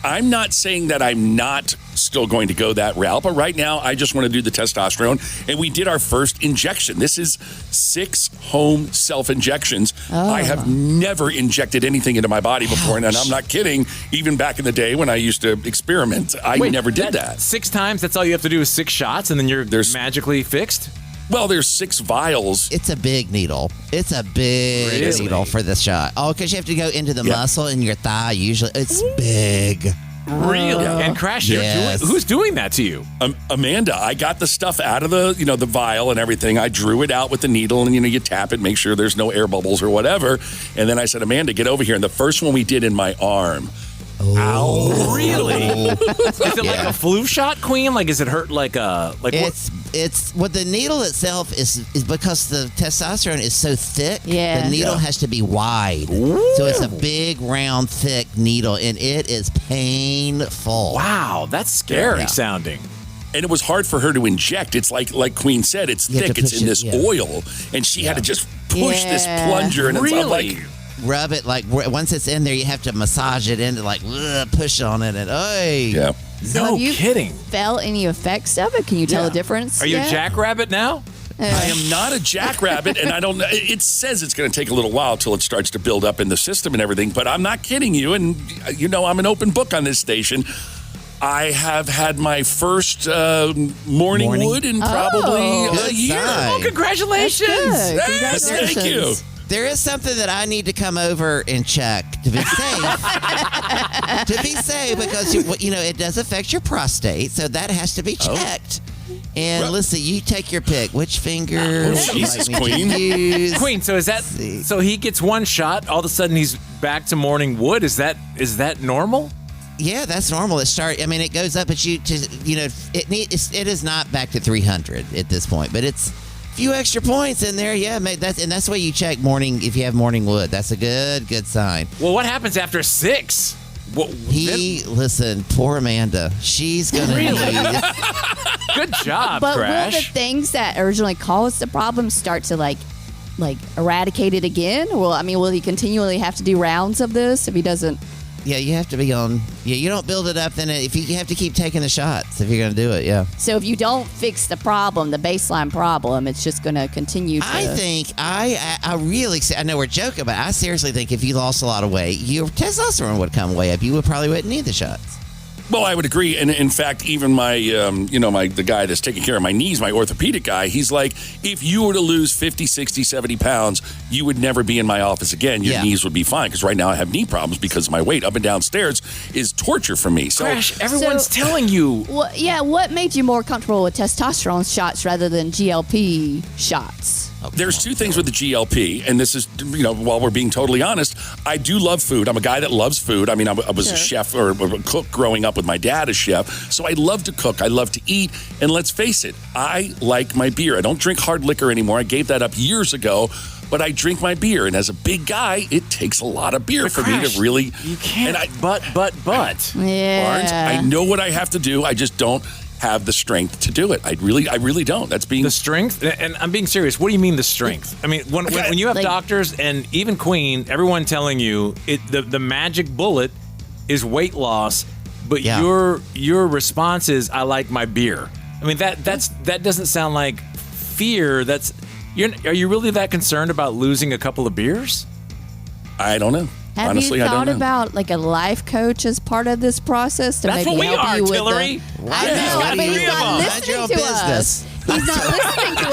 I'm not saying that I'm not still going to go that route, but right now I just want to do the testosterone, and we did our first injection. This is 6 home self-injections. I have never injected anything into my body before, and I'm not kidding. Even back in the day when I used to experiment, I never did that. 6 times? That's all you have to do is 6 shots, and then you're magically fixed? Well, there's 6 vials. It's a big needle. It's a big needle for the shot. Oh, because you have to go into the muscle in your thigh. Usually, it's big. Really? And Crash, who's doing that to you? Amanda. I got the stuff out of the the vial and everything. I drew it out with the needle, and you tap it, make sure there's no air bubbles or whatever. And then I said, Amanda, get over here. And the first one we did in my arm. Ow! Really? Is it like a flu shot, Queen? Like, is it hurt like a It's the needle itself is because the testosterone is so thick. Yeah. The needle has to be wide, so it's a big, round, thick needle, and it is painful. Wow, that's scary sounding. And it was hard for her to inject. It's like Queen said, it's thick. It's in this oil, and she had to just push this plunger, and it's like. Rub it once it's in there, you have to massage it into push on it and So no have you kidding. Felt any effects of it? Can you tell the difference? Are you a jackrabbit now? I am not a jackrabbit, and I don't know. It says it's going to take a little while till it starts to build up in the system and everything, but I'm not kidding you, and I'm an open book on this station. I have had my first morning wood in probably a year. Oh, congratulations. Congratulations. Thank you. There is something that I need to come over and check to be safe. To be safe, because it does affect your prostate, so that has to be checked. And listen, you take your pick. Which finger? Jesus, Queen. Queen. So is that? So he gets one shot. All of a sudden, he's back to morning wood. Is that normal? Yeah, that's normal. It goes up, but it is not back to 300 at this point, but it's. Few extra points in there, that's why you check morning if you have morning wood. That's a good sign. Well, what happens after 6? Listen, poor Amanda. She's gonna need. Good job, but Crash. Will the things that originally caused the problem start to like eradicate it again? Will he continually have to do rounds of this if he doesn't? Yeah, you have to be on. Yeah, you don't build it up, then if you have to keep taking the shots if you're going to do it. Yeah. So if you don't fix the problem, the baseline problem, it's just going to continue. I think I really. I know we're joking, but I seriously think if you lost a lot of weight, your testosterone would come way up. You probably wouldn't need the shots. Well, I would agree, and in fact, even my, the guy that's taking care of my knees, my orthopedic guy, he's like, if you were to lose 50, 60, 70 pounds, you would never be in my office again. Your knees would be fine, because right now I have knee problems because of my weight. Up and down stairs is torture for me. So Crash, everyone's telling you. Well, yeah, what made you more comfortable with testosterone shots rather than GLP shots? There's two things with the GLP, and this is, while we're being totally honest, I do love food. I'm a guy that loves food. I mean, I was a chef or a cook growing up with my dad, a chef, so I love to cook. I love to eat, and let's face it, I like my beer. I don't drink hard liquor anymore. I gave that up years ago, but I drink my beer, and as a big guy, it takes a lot of beer for me to really... You can't, but. Yeah. Barnes, I know what I have to do. I just don't have the strength to do it. I really don't. That's being the strength, and I'm being serious. What do you mean the strength? I mean, when you have doctors and even Queen, everyone telling you the magic bullet is weight loss, but your response is I like my beer. I mean that doesn't sound like fear. Are you really that concerned about losing a couple of beers? I don't know. Have Honestly, you I don't thought know. about like a life coach as part of this process to That's maybe what we help are, you with Tillery. I know, but he's not listening to us. He's not listening to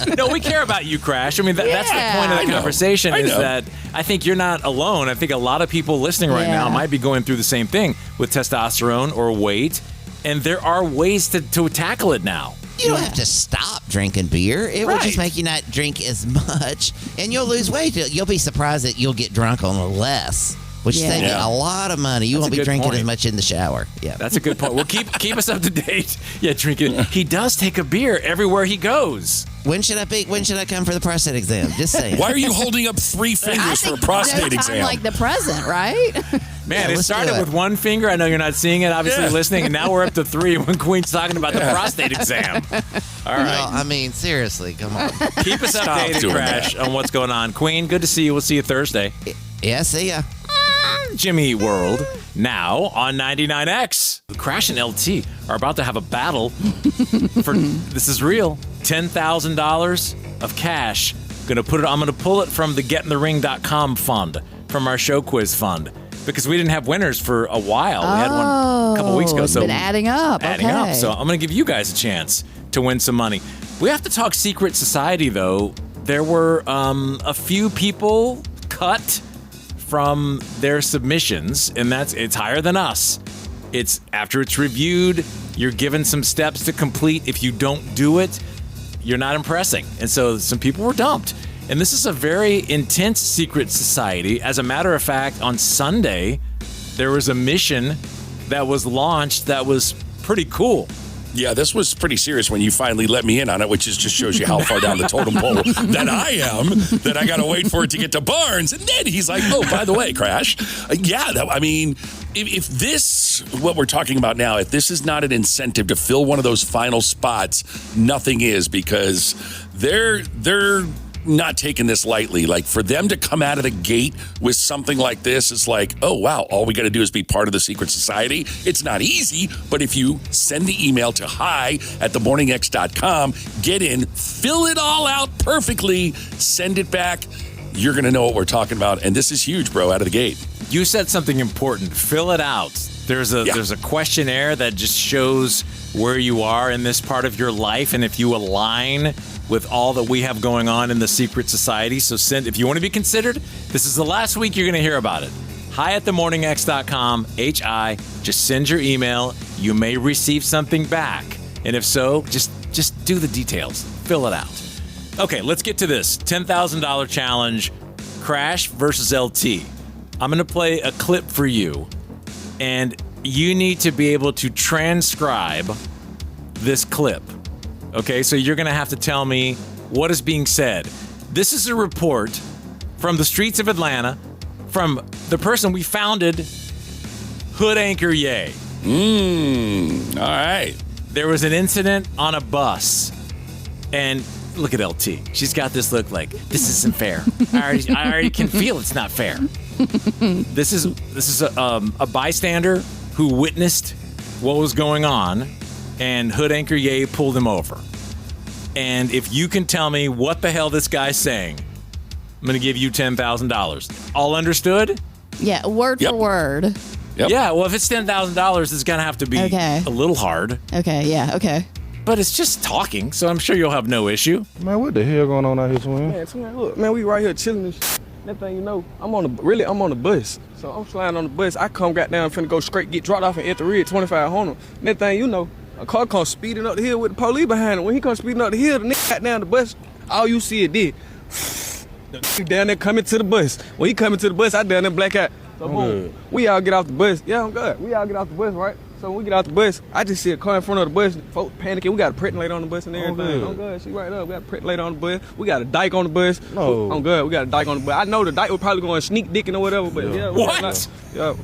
us. No, we care about you, Crash. I mean, that's the point of the conversation is that I think you're not alone. I think a lot of people listening right now might be going through the same thing with testosterone or weight, and there are ways to tackle it now. You don't have to stop drinking beer. It will just make you not drink as much, and you'll lose weight. You'll be surprised that you'll get drunk on less, which saves you a lot of money. You won't be drinking as much in the shower. Yeah, that's a good point. Well, keep us up to date. Yeah, drinking. He does take a beer everywhere he goes. When should I come for the prostate exam? Just saying. Why are you holding up 3 fingers for a prostate exam? Like the present, right? Man, it started with 1 finger. I know you're not seeing it, obviously listening, and now we're up to 3 when Queen's talking about the prostate exam. All right. No, I mean, seriously, come on. Keep us updated, Crash, on what's going on. Queen, good to see you. We'll see you Thursday. Yeah, see ya. Jimmy World, now on 99X. Crash and LT are about to have a battle for, this is real, $10,000 of cash. I'm going to pull it from the getinthering.com fund, from our show quiz fund, because we didn't have winners for a while. We had one a couple weeks ago. It's been adding up. Okay. So I'm going to give you guys a chance to win some money. We have to talk secret society, though. There were a few people cut from their submissions, and it's higher than us. It's after it's reviewed, you're given some steps to complete. If you don't do it, you're not impressing. And so some people were dumped. And this is a very intense secret society. As a matter of fact, on Sunday, there was a mission that was launched that was pretty cool. Yeah, this was pretty serious when you finally let me in on it, which just shows you how far down the totem pole that I am, that I got to wait for it to get to Barnes. And then he's like, oh, by the way, Crash. If this, what we're talking about now, if this is not an incentive to fill one of those final spots, nothing is, because they're not taking this lightly. Like, for them to come out of the gate with something like this, it's like, oh, wow, all we got to do is be part of the secret society. It's not easy, but if you send the email to hi@themorningx.com, get in, fill it all out perfectly, send it back, you're going to know what we're talking about. And this is huge, bro, out of the gate. You said something important. Fill it out. There's a questionnaire that just shows where you are in this part of your life, and if you align with all that we have going on in the secret society. So if you want to be considered, this is the last week you're going to hear about it. hi@themorningx.com, HI. Just send your email. You may receive something back. And if so, just do the details. Fill it out. Okay, let's get to this. $10,000 challenge, Crash versus LT. I'm going to play a clip for you, and you need to be able to transcribe this clip. Okay, so you're going to have to tell me what is being said. This is a report from the streets of Atlanta from the person we founded, Hood Anchor Ye. All right. There was an incident on a bus, and look at LT. She's got this look like, this isn't fair. I already can feel it's not fair. This is a bystander who witnessed what was going on, and Hood Anchor Ye pulled him over. And if you can tell me what the hell this guy's saying, I'm going to give you $10,000. All understood? Yeah, word for word. Yep. Yeah, well, if it's $10,000, it's going to have to be Okay. a little hard. Okay, yeah, okay. But it's just talking, so I'm sure you'll have no issue. Man, what the hell going on out here, Swim? Man, Twin, look, man, we right here chilling and shit. That thing, you know, I'm on the bus. So I'm flying on the bus. I come got down, finna go straight, get dropped off at Tillery at 2500. That thing, you know, a car comes speeding up the hill with the police behind him. When he comes speeding up the hill, the nigga got down the bus. All you see it did. The nigga down there coming to the bus. When he coming to the bus, I down there black out. So boom, we all get off the bus. Yeah, I'm good. We all get off the bus, right? So when we get out the bus, I just see a car in front of the bus. Folks panicking. We got a pregnant lady on the bus and everything. I'm good. She right up. We got a pregnant lady on the bus. We got a dyke on the bus. No. I'm good. We got a dyke on the bus. I know the dyke was probably going sneak dicking or whatever, but yeah. What? Yeah.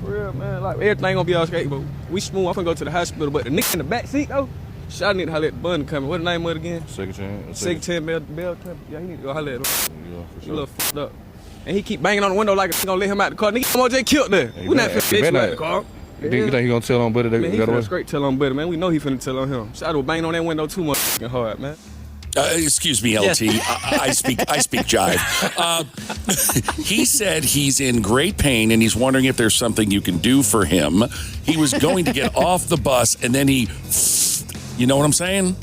For real, man. Like everything gonna be all straight, but we smooth. I'm finna go to the hospital, but the nigga in the back seat though, shot need to holler at the button coming. What the name of it again? Second chance. Second chance bell. Yeah, he need to go holler at him. Yeah, for He sure. a little fucked up. And he keep banging on the window like a gonna let him out the car. Nigga, I'm just killed there. Hey, We not man, finna bitch you out the car. You think he gonna tell on Buddy that Man, he got away? finna straight tell on Buddy, man. We know he finna tell on him. Shadow banging on that window too much hard, man. Excuse me, LT. I speak jive. He said he's in great pain and he's wondering if there's something you can do for him. He was going to get off the bus and then he, you know what I'm saying?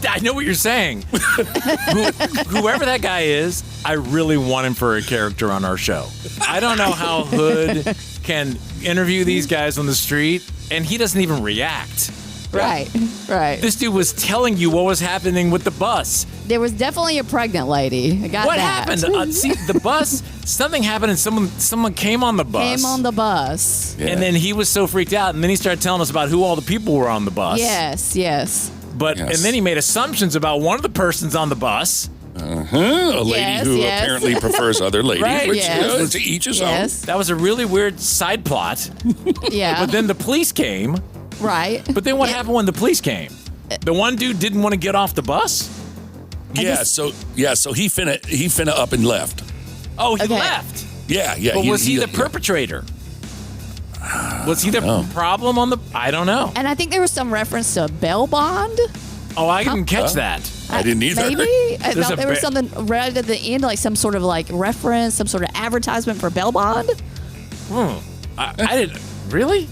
I know what you're saying. Whoever that guy is, I really want him for a character on our show. I don't know how Hood can interview these guys on the street, and he doesn't even react. Right, right. This dude was telling you what was happening with the bus. There was definitely a pregnant lady. I got What that. happened? See, the bus, something happened and someone came on the bus. Came on the bus. And then he was so freaked out, and then he started telling us about who all the people were on the bus. Yes. But and then he made assumptions about one of the persons on the bus. A lady who apparently prefers other ladies, Right, which yes. to each his own. That was a really weird side plot. Yeah. But then the police came. Right. But then what happened when the police came? The one dude didn't want to get off the bus? So he finna up and left. Oh, he left. Yeah. But was he the perpetrator? Was he the problem on the... I don't know. And I think there was some reference to a bail bond. Oh, I didn't catch that. I didn't either. Maybe. I There's thought a there was something right at the end, like some sort of like reference, some sort of advertisement for bail bond. I didn't... Really?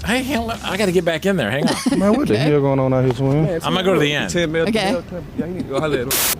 I got to get back in there. Hang on. Man, what the hell going on out here, Swim? I'm going to go to the end. Okay. Yeah, he need to go holler at him.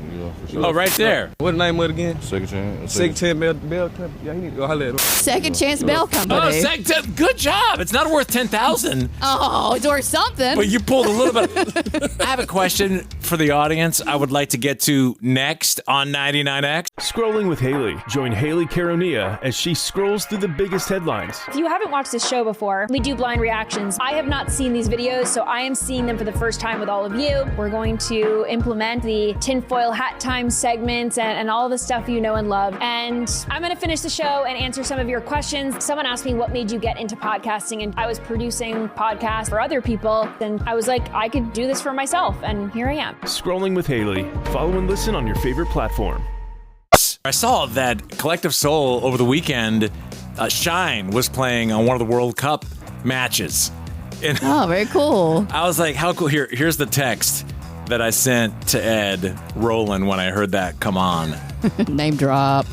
Oh, right there. What the name of it again? Second chance. Second chance bell. Yeah, he need to go holler at him. Second Chance Bail Company. Oh, good job. It's not worth $10,000. Oh, it's worth something. But you pulled a little bit. I have a question for the audience I would like to get to next on 99X. Scrolling with Haley. Join Haley Caronia as she scrolls through the biggest headlines. If you haven't watched this show before, we do blind reactions. I have not seen these videos, so I am seeing them for the first time with all of you. We're going to implement the tinfoil hat time segments and all the stuff you know and love. And I'm going to finish the show and answer some of your questions. Someone asked me what made you get into podcasting, and I was producing podcasts for other people. And I was like, I could do this for myself, and here I am. Scrolling with Haley. Follow and listen on your favorite platform. I saw that Collective Soul over the weekend, Shine was playing on one of the World Cup matches. And Oh, very cool. I was like, how cool. Here's the text that I sent to Ed Roland when I heard that come on. Name drop.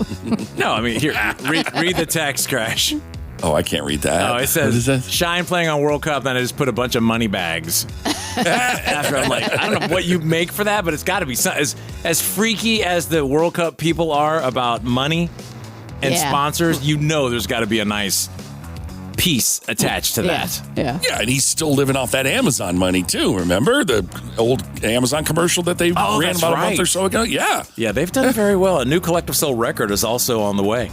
No, I mean, here, read the text, Crash. Oh, I can't read that. Oh, it says, Shine playing on World Cup, and I just put a bunch of money bags. After I'm like, I don't know what you make for that, but it's got to be something. As freaky as the World Cup people are about money and sponsors, you know there's got to be a nice piece attached to that. Yeah. Yeah, and he's still living off that Amazon money, too. Remember the old Amazon commercial that they ran that's about a right. month or so ago? Yeah. Yeah, they've done very well. A new Collective Soul record is also on the way.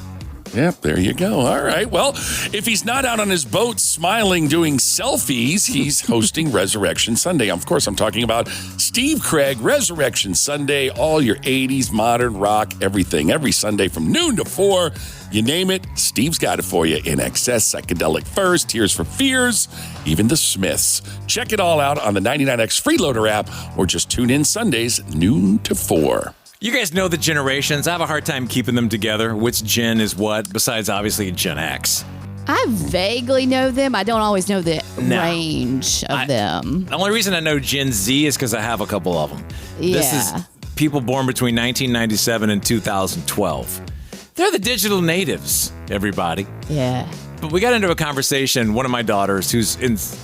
Yep, there you go. All right. Well, if he's not out on his boat smiling, doing selfies, he's hosting Resurrection Sunday. Of course, I'm talking about Steve Craig, Resurrection Sunday, all your 80s, modern rock, everything. Every Sunday from noon to 4. You name it, Steve's got it for you. In Excess, Psychedelic First, Tears for Fears, even the Smiths. Check it all out on the 99X Freeloader app or just tune in Sundays, noon to 4. You guys know the generations. I have a hard time keeping them together. Which gen is what, besides obviously Gen X? I vaguely know them. I don't always know the range of them. The only reason I know Gen Z is because I have a couple of them. This is people born between 1997 and 2012. They're the digital natives, everybody. Yeah. But we got into a conversation. One of my daughters, who's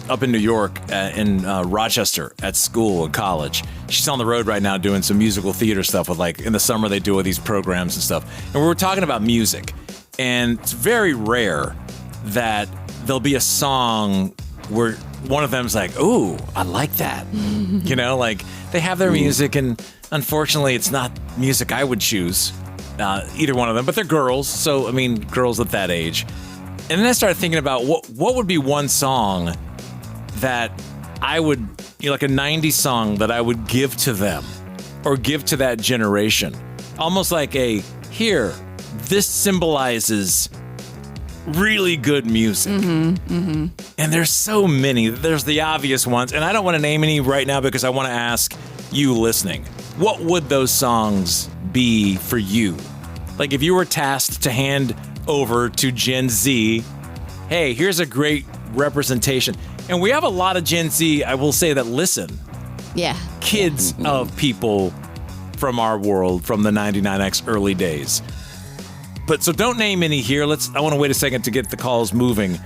up in New York, in Rochester at school and college, she's on the road right now doing some musical theater stuff with, like, in the summer they do all these programs and stuff. And we were talking about music. And it's very rare that there'll be a song where one of them's like, ooh, I like that. You know, like, they have their music, and unfortunately it's not music I would choose, either one of them. But they're girls, so, I mean, girls at that age. And then I started thinking about what would be one song that I would, you know, like a 90s song that I would give to them or give to that generation. Almost like here, this symbolizes really good music. And there's so many. There's the obvious ones. And I don't want to name any right now because I want to ask you listening, what would those songs be for you? Like, if you were tasked to hand over to Gen Z, hey, here's a great representation. And we have a lot of Gen Z, I will say, that listen. Yeah. Kids of people from our world, from the 99X early days. But so don't name any here. I want to wait a second to get the calls moving.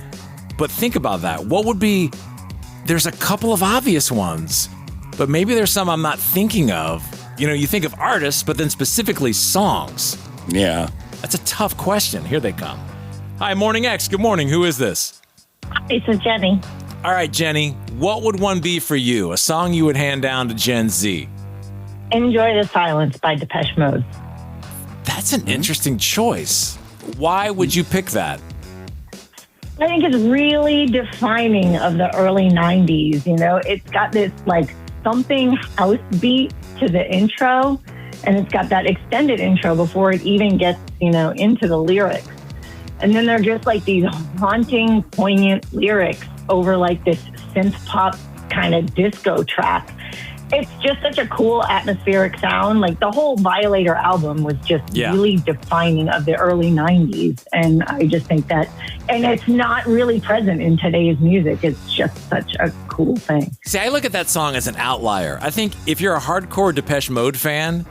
But think about that. What would be, there's a couple of obvious ones, but maybe there's some I'm not thinking of. You know, you think of artists, but then specifically songs. Yeah. That's a tough question. Here they come. Hi, Morning X. Good morning. Who is this? It's Jenny. All right, Jenny. What would one be for you? A song you would hand down to Gen Z? Enjoy the Silence by Depeche Mode. That's an interesting choice. Why would you pick that? I think it's really defining of the early 90s. You know, it's got this like thumping house beat to the intro, and it's got that extended intro before it even gets, you know, into the lyrics. And then they're just like these haunting, poignant lyrics over like this synth pop kind of disco track. It's just such a cool atmospheric sound. Like, the whole Violator album was just really defining of the early 90s. And I just think that, and it's not really present in today's music. It's just such a cool thing. See, I look at that song as an outlier. I think if you're a hardcore Depeche Mode fan,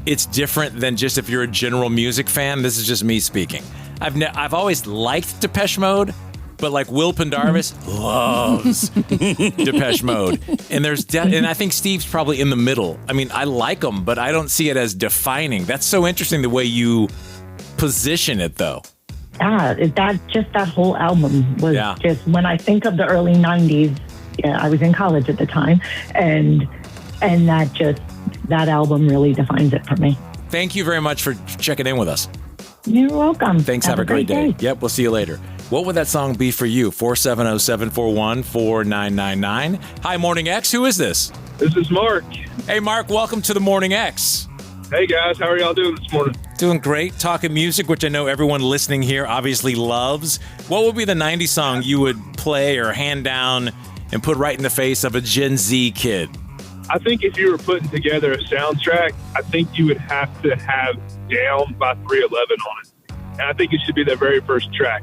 it's different than just if you're a general music fan. This is just me speaking. I've always liked Depeche Mode, but like Will Pendarvis loves Depeche Mode. And and I think Steve's probably in the middle. I mean, I like them, but I don't see it as defining. That's so interesting the way you position it, though. Yeah, that whole album was just, when I think of the early 90s, I was in college at the time, and that album really defines it for me. Thank you very much for checking in with us. You're welcome. Thanks. Have a great day. Yep, we'll see you later. What would that song be for you? 470-741-4999. Hi, Morning X. Who is this? This is Mark. Hey, Mark. Welcome to the Morning X. Hey, guys. How are y'all doing this morning? Doing great. Talking music, which I know everyone listening here obviously loves. What would be the 90s song you would play or hand down and put right in the face of a Gen Z kid? I think if you were putting together a soundtrack, I think you would have to have Down by 311 on it. And I think it should be the very first track.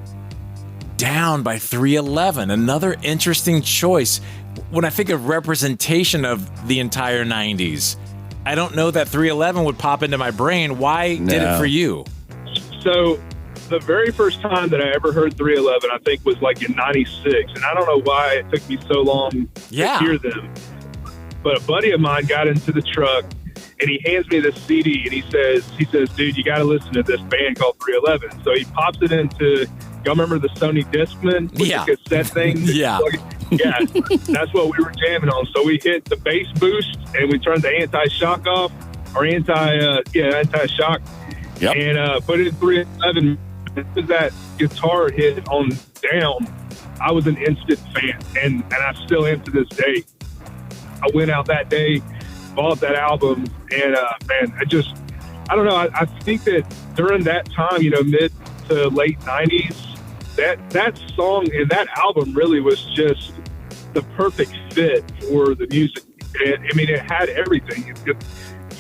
Down by 311. Another interesting choice. When I think of representation of the entire 90s, I don't know that 311 would pop into my brain. Why did it for you? So the very first time that I ever heard 311, I think, was like in 96. And I don't know why it took me so long to hear them. But a buddy of mine got into the truck and he hands me this CD and he says, dude, you got to listen to this band called 311. So he pops it into, y'all remember the Sony Discman with the cassette thing? Yeah. That's what we were jamming on. So we hit the bass boost and we turned the anti-shock off, or anti-shock, and put it in 311. As that guitar hit on Down, I was an instant fan, and I still am to this day. I went out that day, bought that album, and man, I don't know. I think that during that time, mid to late 90s, that song and that album really was just the perfect fit for the music. And I mean, it had everything. You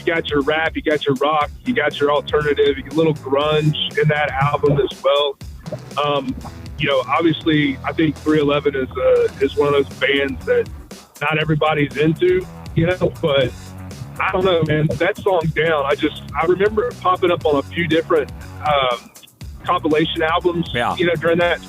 got your rap, you got your rock, you got your alternative, a little grunge in that album as well. Obviously, I think 311 is one of those bands that not everybody's into, but I don't know, man. That song Down, I remember it popping up on a few different compilation albums, during that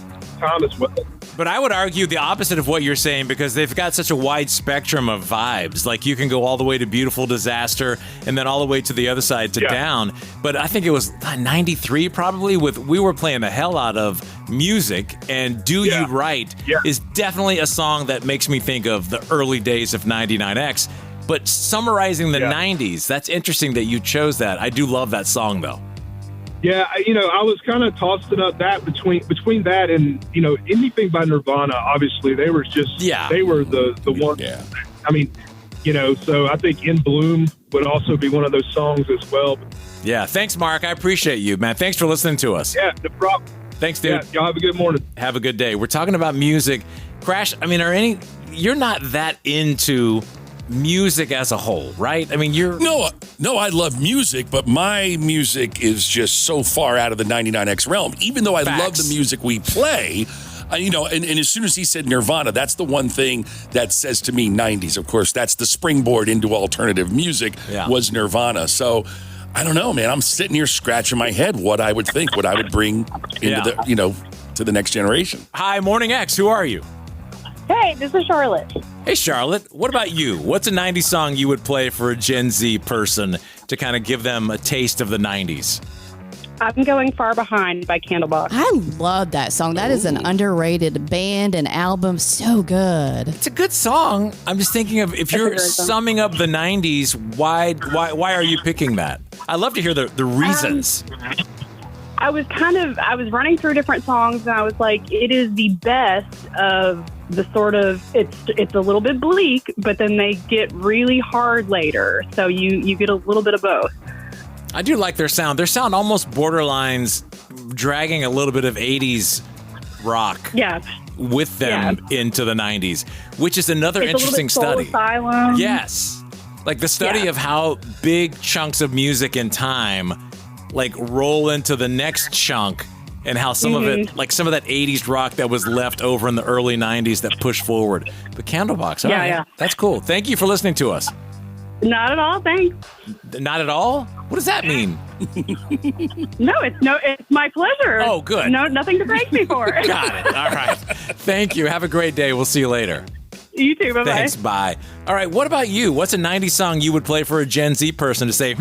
time as well. But I would argue the opposite of what you're saying, because they've got such a wide spectrum of vibes. Like, you can go all the way to Beautiful Disaster and then all the way to the other side to Down. But I think it was 93 probably, we were playing the hell out of Music, and Do You Right is definitely a song that makes me think of the early days of 99X. But summarizing the 90s, that's interesting that you chose that. I do love that song, though. Yeah, I was kind of tossing up that between that and, anything by Nirvana. Obviously, they were just, they were the one. Yeah. I mean, so I think In Bloom would also be one of those songs as well. Yeah, thanks, Mark. I appreciate you, man. Thanks for listening to us. Yeah, no problem. Thanks, dude. Yeah, y'all have a good morning. Have a good day. We're talking about music. Crash, I mean, you're not that into music as a whole, right? I mean, No, I love music, but my music is just so far out of the 99X realm. Even though I love the music we play, and as soon as he said Nirvana, that's the one thing that says to me 90s. Of course, that's the springboard into alternative music was Nirvana. So I don't know, man. I'm sitting here scratching my head what I would think, what I would bring into the, to the next generation. Hi, Morning X. Who are you? Hey, this is Charlotte. Hey, Charlotte. What about you? What's a 90s song you would play for a Gen Z person to kind of give them a taste of the 90s? I'm going Far Behind by Candlebox. I love that song. That is an underrated band and album. So good. It's a good song. I'm just thinking of, if you're summing up the 90s, why are you picking that? I love to hear the reasons. I was running through different songs, and I was like, it is the best of the sort of, it's a little bit bleak, but then they get really hard later. So you get a little bit of both. I do like their sound. Their sound almost borderlines dragging a little bit of 80s rock with them into the 90s, which is another interesting study. Asylum. Yes. Like the study of how big chunks of music in time like roll into the next chunk, and how some of it, like some of that 80s rock that was left over in the early 90s that pushed forward. But Candlebox, all right. That's cool. Thank you for listening to us. Not at all, thanks. Not at all? What does that mean? No, it's my pleasure. Oh, good. No, nothing to thank me for. Got it. All right. Thank you. Have a great day. We'll see you later. You too. Bye-bye. Thanks. Bye. All right. What about you? What's a 90s song you would play for a Gen Z person to say,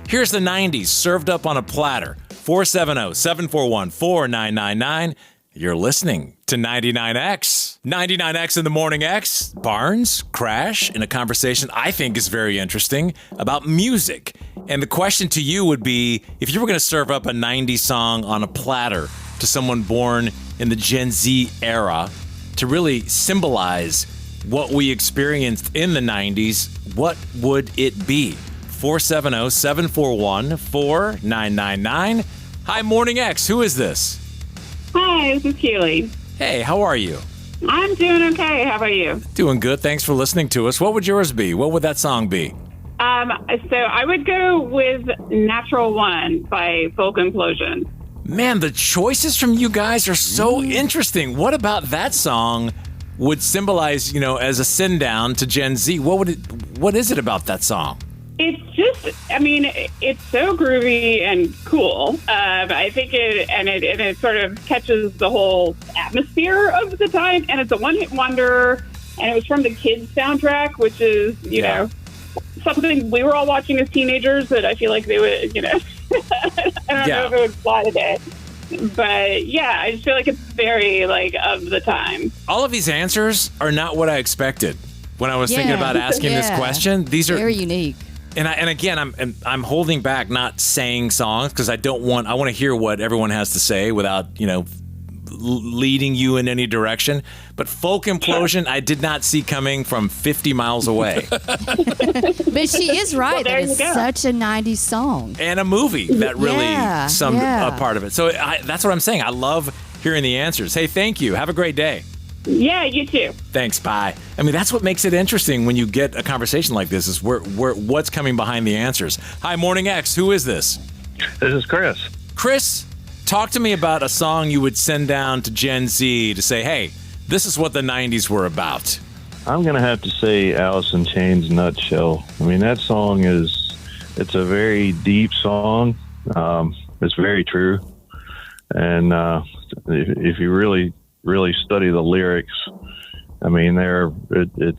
here's the 90s served up on a platter? 470-741-4999. You're listening to 99X. 99X in the Morning X. Barnes, Crash, in a conversation I think is very interesting about music. And the question to you would be, if you were going to serve up a 90s song on a platter to someone born in the Gen Z era to really symbolize what we experienced in the 90s, what would it be? 470-741-4999. Hi, Morning X. Who is this? Hi, this is Keely. Hey, how are you? I'm doing okay. How about you? Doing good. Thanks for listening to us. What would yours be? What would that song be? So I would go with Natural One by Folk Implosion. Man, the choices from you guys are so interesting. What about that song would symbolize, as a send down to Gen Z? What is it about that song? It's just, it's so groovy and cool. I think it sort of catches the whole atmosphere of the time, and it's a one-hit wonder, and it was from the Kids soundtrack, which is, something we were all watching as teenagers that I feel like they would, I don't know if it would fly today. But yeah, I just feel like it's very of the time. All of these answers are not what I expected when I was thinking about asking this question. These are very unique. And again, I'm holding back not saying songs because I want to hear what everyone has to say without, leading you in any direction. But Folk Implosion, I did not see coming from 50 miles away. But she is right. Well, it's such a 90s song. And a movie that really summed a part of it. So that's what I'm saying. I love hearing the answers. Hey, thank you. Have a great day. Yeah, you too. Thanks. Bye. That's what makes it interesting when you get a conversation like this is what's coming behind the answers. Hi, Morning X. Who is this? This is Chris. Chris, talk to me about a song you would send down to Gen Z to say, hey, this is what the 90s were about. I'm going to have to say Alice in Chains Nutshell. That song it's a very deep song. It's very true. And if you really really study the lyrics, I mean, it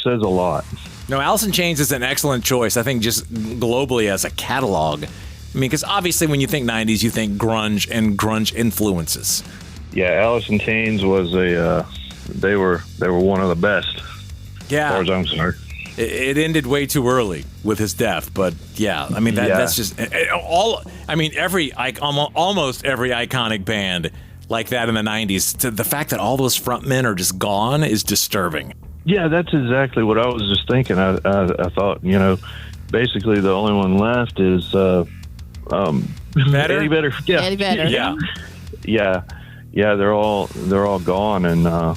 says a lot. No, Alice in Chains is an excellent choice. I think just globally as a catalog. I mean, because obviously when you think 90s, you think grunge and grunge influences. Yeah, Alice in Chains was they were one of the best. Yeah. As far as I'm concerned. It ended way too early with his death, but yeah, I mean that's just all. I mean, almost every iconic band like that in the 90s. To the fact that all those frontmen are just gone is disturbing. Yeah, that's exactly what I was just thinking. I thought, basically the only one left is Better? Eddie Vedder. Yeah. Eddie Vedder. Yeah. They're all gone, and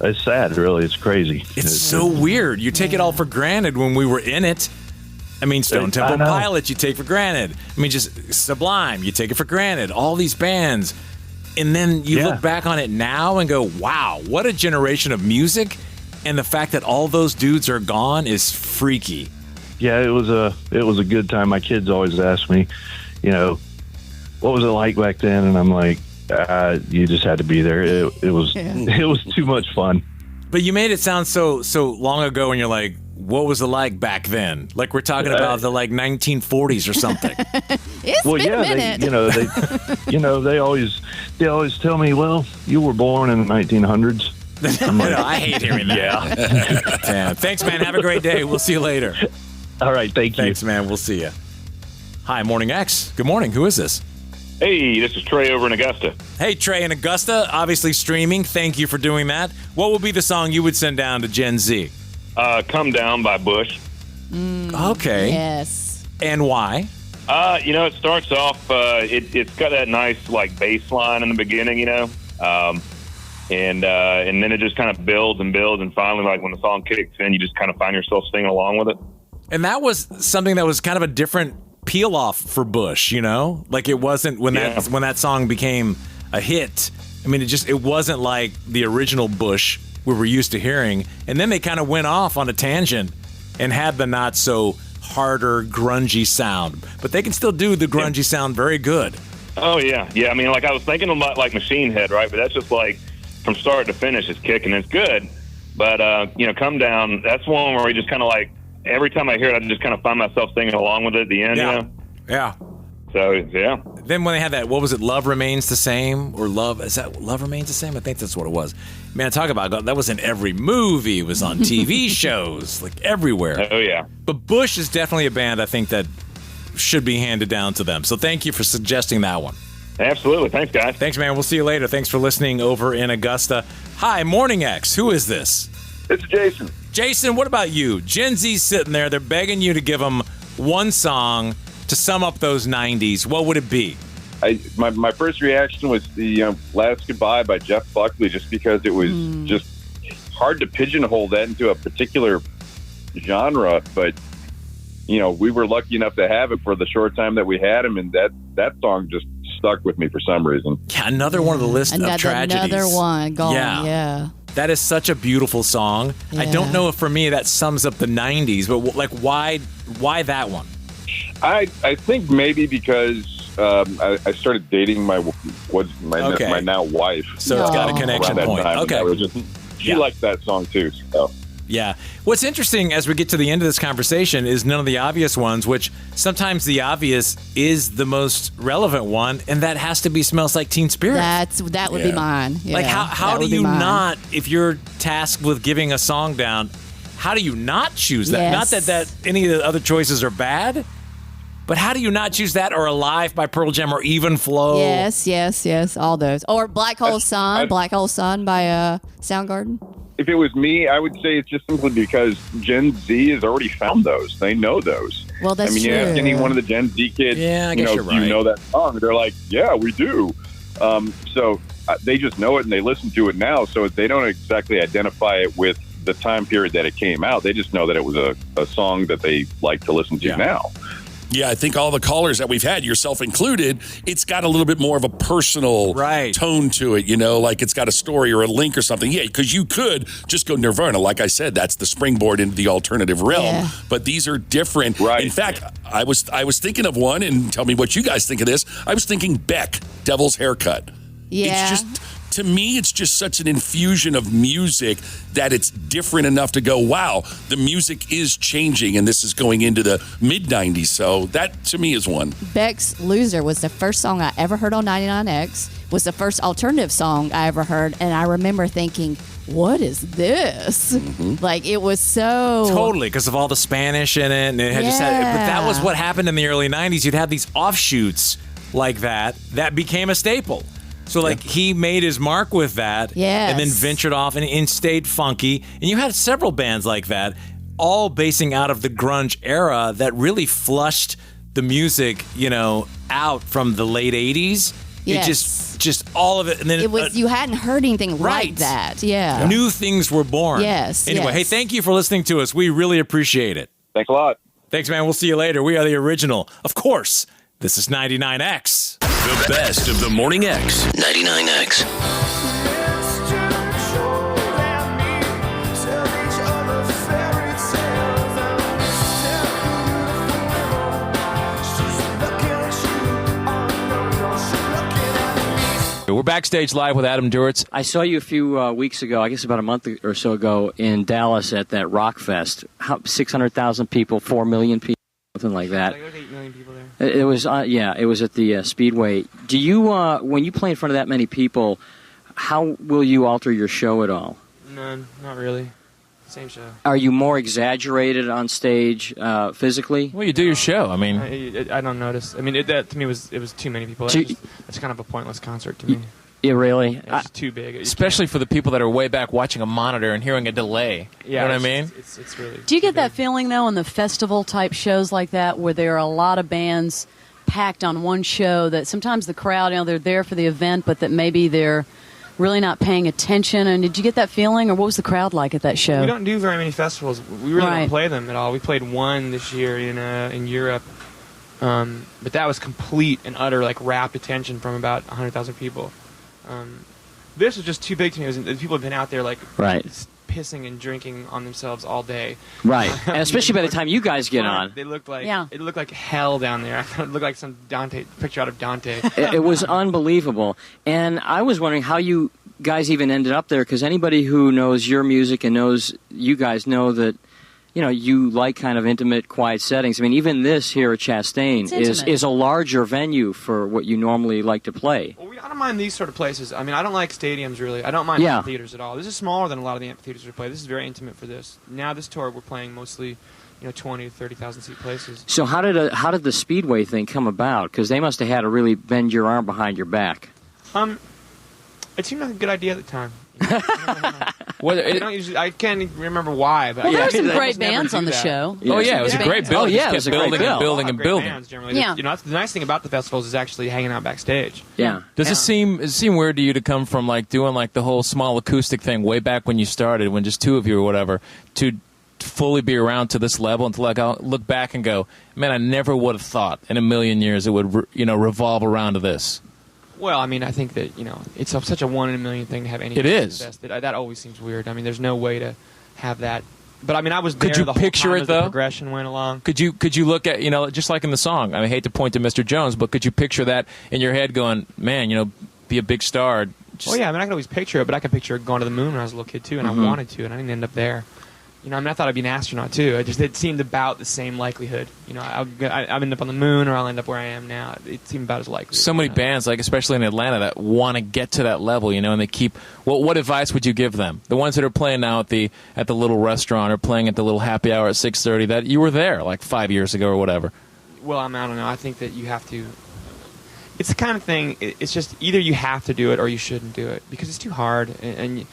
it's sad. Really, it's crazy. It's so weird. You take it all for granted when we were in it. I mean, Stone Temple Pilots, you take for granted. I mean, just Sublime, you take it for granted. All these bands, and then you look back on it now and go, "Wow, what a generation of music!" And the fact that all those dudes are gone is freaky. Yeah, it was a good time. My kids always ask me, what was it like back then? And I'm like, you just had to be there. It was too much fun. But you made it sound so long ago, and you're like, what was it like back then? Like we're talking about the 1940s or something. It's been a minute. They always tell me, well, you were born in the 1900s. I'm like, I hate hearing that. Yeah. Damn. Thanks, man. Have a great day. We'll see you later. All right. Thank you. Thanks, man. We'll see you. Hi, Morning X. Good morning. Who is this? Hey, this is Trey over in Augusta. Hey, Trey in Augusta. Obviously streaming. Thank you for doing that. What would be the song you would send down to Gen Z? Come Down by Bush. Okay. Yes. And why? It starts off, it's got that nice, bass line in the beginning, and then it just kind of builds and builds, and finally, when the song kicks in, you just kind of find yourself singing along with it. And that was something that was kind of a different peel off for Bush, Like it wasn't when that song became a hit. I mean, it wasn't like the original Bush we were used to hearing. And then they kind of went off on a tangent and had the not so harder, grungy sound. But they can still do the grungy sound very good. Oh, yeah. Yeah, I mean, I was thinking about, Machine Head, right? But that's just, from start to finish, it's kicking. It's good. But, Come Down, that's one where we just kind of, every time I hear it, I just kind of find myself singing along with it at the end, Yeah. So, yeah. Then when they had that, what was it, Love Remains the Same? Or Love Remains the Same? I think that's what it was. Man, talk about that was in every movie. It was on TV shows, everywhere. Oh, yeah. But Bush is definitely a band I think that should be handed down to them. So thank you for suggesting that one. Absolutely. Thanks, guys. Thanks, man. We'll see you later. Thanks for listening over in Augusta. Hi, Morning X. Who is this? It's Jason. Jason, what about you? Gen Z's sitting there. They're begging you to give them one song to sum up those 90s. What would it be? My first reaction was the Last Goodbye by Jeff Buckley, just because it was just hard to pigeonhole that into a particular genre. But, we were lucky enough to have it for the short time that we had him, and that song just stuck with me for some reason. Yeah, another one of the list of tragedies. Another one gone, yeah. That is such a beautiful song. Yeah. I don't know if for me that sums up the 90s, but why that one? I think maybe because I started dating my now wife. So it's got a connection point. Okay. She liked that song too. So. Yeah. What's interesting as we get to the end of this conversation is none of the obvious ones, which sometimes the obvious is the most relevant one, and that has to be Smells Like Teen Spirit. That would be mine. Yeah, how do you not, if you're tasked with giving a song down, how do you not choose that? Yes. Not that any of the other choices are bad, but how do you not choose that, or Alive by Pearl Jam, or Even Flow? Yes, all those. Or Black Hole Sun by Soundgarden. If it was me, I would say it's just simply because Gen Z has already found those. They know those. Well, that's true. You ask any one of the Gen Z kids, you know that song? They're like, yeah, we do. So they just know it and they listen to it now. So they don't exactly identify it with the time period that it came out. They just know that it was a song that they like to listen to now. Yeah, I think all the callers that we've had, yourself included, it's got a little bit more of a personal tone to it, it's got a story or a link or something. Yeah, because you could just go Nirvana. Like I said, that's the springboard into the alternative realm. Yeah. But these are different. Right. In fact, I was thinking of one, and tell me what you guys think of this. I was thinking Beck, Devil's Haircut. Yeah. It's just to me, it's just such an infusion of music that it's different enough to go, wow, the music is changing, and this is going into the mid-90s. So that, to me, is one. Beck's Loser was the first song I ever heard on 99X, was the first alternative song I ever heard, and I remember thinking, what is this? Like, it was so... Totally, because of all the Spanish in it. And it had just had, but that was what happened in the early 90s. You'd have these offshoots like that became a staple. So, like, he made his mark with that and then ventured off and stayed funky. And you had several bands like that, all basing out of the grunge era that really flushed the music, out from the late 80s. Yes. It just all of it. And then it was, you hadn't heard anything like that. Yeah. New things were born. Yes. Anyway, hey, thank you for listening to us. We really appreciate it. Thanks a lot. Thanks, man. We'll see you later. We are the original. Of course, this is 99X. The best of the Morning X. 99X. We're backstage live with Adam Duritz. I saw you a few weeks ago, I guess about a month or so ago, in Dallas at that Rock Fest. 600,000 people, 4 million people, something like that. Like 8 million people there. It was, it was at the Speedway. Do you, when you play in front of that many people, how will you alter your show at all? None, not really. Same show. Are you more exaggerated on stage physically? Well, you do your show. I mean, I don't notice. I mean, that to me was too many people. That's kind of a pointless concert to me. Yeah, really? It's too big. Especially for the people that are way back watching a monitor and hearing a delay. You know what I mean? It's really. Do you get that feeling though in the festival type shows like that, where there are a lot of bands packed on one show, that sometimes the crowd, they're there for the event, but that maybe they're really not paying attention? And did you get that feeling, or what was the crowd like at that show? We don't do very many festivals. We really don't play them at all. We played one this year in Europe, but that was complete and utter rapt attention from about 100,000 people. This was just too big to me. People have been out there pissing and drinking on themselves all day. Right, and especially by the time you guys get on. They looked like it looked like hell down there. It looked like some picture out of Dante. It was unbelievable, and I was wondering how you guys even ended up there, because anybody who knows your music and knows you guys know that you like kind of intimate, quiet settings. I mean, even this here at Chastain is a larger venue for what you normally like to play. Well, I don't mind these sort of places. I mean, I don't like stadiums, really. I don't mind amphitheaters at all. This is smaller than a lot of the amphitheaters we play. This is very intimate for this. Now, this tour, we're playing mostly 20 to 30,000 seat places. So how did the Speedway thing come about? Because they must have had to really bend your arm behind your back. It seemed like a good idea at the time. I can't remember why. But there were some great bands on the show. Yeah. Oh, yeah, it was a great bill. It was a great bill. Building and building. Yeah. That's the nice thing about the festivals is actually hanging out backstage. Yeah. Does it seem weird to you to come from doing the whole small acoustic thing way back when you started, when just two of you or whatever, to fully be around to this level and to look back and go, man, I never would have thought in a million years it would revolve around to this? Well, I mean, I think that, it's such a 1 in a million thing to have any. It is. That always seems weird. I mean, there's no way to have that. But I mean, I was there the whole time it, as though? the progression went along. Could you look at, just like in the song, I hate to point to Mr. Jones, but could you picture that in your head going, man, be a big star? Well, yeah, I mean, I can always picture it, but I can picture going to the moon when I was a little kid, too, and I wanted to, and I didn't end up there. I thought I'd be an astronaut, too. It seemed about the same likelihood. I'll end up on the moon, or I'll end up where I am now. It seemed about as likely. So many bands, especially in Atlanta, that want to get to that level, and they keep... What advice would you give them? The ones that are playing now at the little restaurant or playing at the little happy hour at 6:30, that you were there 5 years ago or whatever. Well, I don't know. I think that you have to... It's the kind of thing, it's just either you have to do it or you shouldn't do it, because it's too hard, and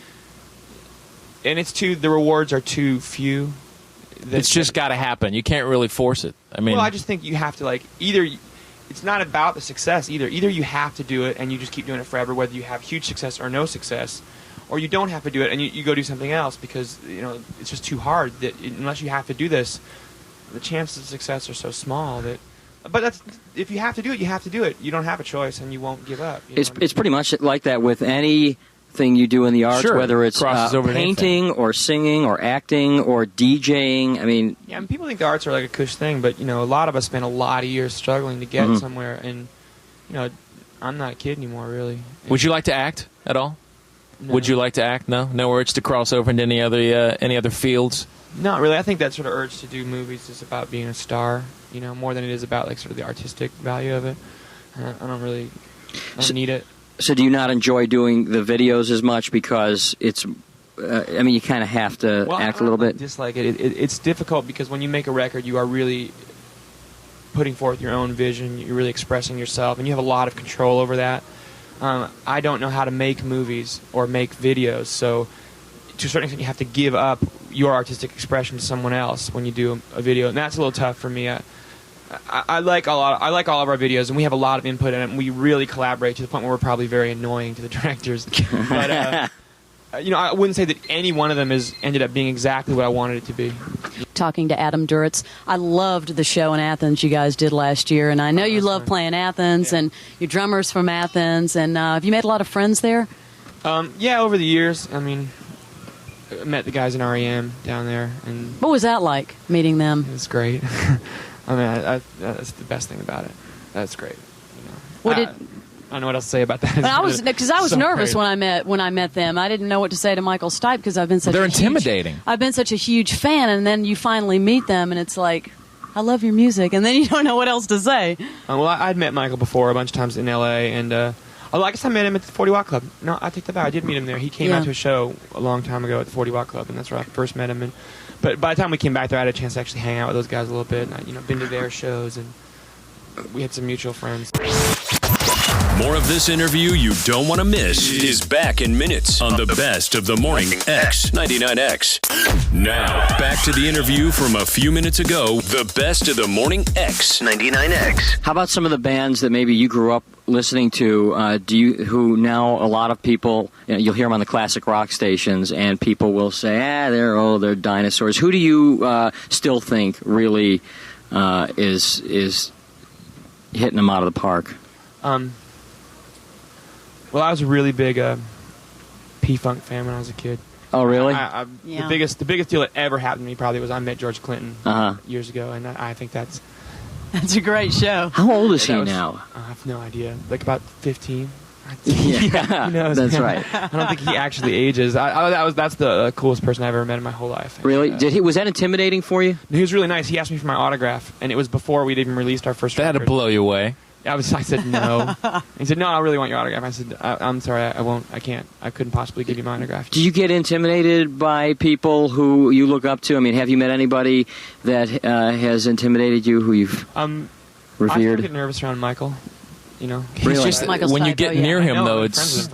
the rewards are too few. It's just got to happen. You can't really force it. Well, I just think you have to either. It's not about the success either. Either you have to do it and you just keep doing it forever, whether you have huge success or no success, or you don't have to do it and you go do something else because it's just too hard. That unless you have to do this, the chances of success are so small that. But if you have to do it, you have to do it. You don't have a choice, and you won't give up. It's pretty much like that with any thing you do in the arts, whether it's painting or singing or acting or DJing. Yeah, people think the arts are like a cush thing, but a lot of us spend a lot of years struggling to get somewhere, and I'm not a kid anymore, really. Would you like to act at all? Would you like to act? No urge to cross over into any other fields? Not really. I think that sort of urge to do movies is about being a star, more than it is about like sort of the artistic value of it. I don't need it. So do you not enjoy doing the videos as much because it's? You kind of have to act a little bit. Dislike it. It's difficult because when you make a record, you are really putting forth your own vision. You're really expressing yourself, and you have a lot of control over that. I don't know how to make movies or make videos, so to a certain extent, you have to give up your artistic expression to someone else when you do a video, and that's a little tough for me. I like all of our videos, and we have a lot of input in it, and we really collaborate to the point where we're probably very annoying to the directors. But I wouldn't say that any one of them has ended up being exactly what I wanted it to be. Talking to Adam Duritz, I loved the show in Athens you guys did last year, and I know you love playing Athens, and your drummer's from Athens, and have you made a lot of friends there? Yeah, over the years. I met the guys in REM down there, and what was that like, meeting them? It was great. That's the best thing about it. That's great. I don't know what else to say about that. But I was nervous great. when I met them. I didn't know what to say to Michael Stipe because I've been They're intimidating. I've been such a huge fan, and then you finally meet them, and it's like, I love your music, and then you don't know what else to say. I'd met Michael before a bunch of times in L.A., and I guess I met him at the 40 Watt Club. No, I take that back. I did meet him there. He came out to a show a long time ago at the 40 Watt Club, and that's where I first met him. But by the time we came back there, I had a chance to actually hang out with those guys a little bit. And been to their shows, and we had some mutual friends. More of this interview you don't want to miss is back in minutes on the best of the Morning X 99X. Now, back to the interview from a few minutes ago, the best of the Morning X 99X. How about some of the bands that maybe you grew up listening to? Who now a lot of people, you'll hear them on the classic rock stations, and people will say, they're dinosaurs. Who do you still think really is hitting them out of the park? Well, I was a really big P-Funk fan when I was a kid. Oh, really? The biggest deal that ever happened to me probably was I met George Clinton years ago, and I think that's a great show. How old is he now? I have no idea. Like about 15. Yeah, who knows? That's right. I don't think he actually ages. That's the coolest person I've ever met in my whole life. Really? Was that intimidating for you? He was really nice. He asked me for my autograph, and it was before we'd even released our first record. That had to blow you away. I said no. He said, no, I really want your autograph. I said, I'm sorry, I won't. I can't. I couldn't possibly give you my autograph. Do you get intimidated by people who you look up to? Have you met anybody that has intimidated you, who you've revered? I get nervous around Michael. He's just when you get near him, though, it's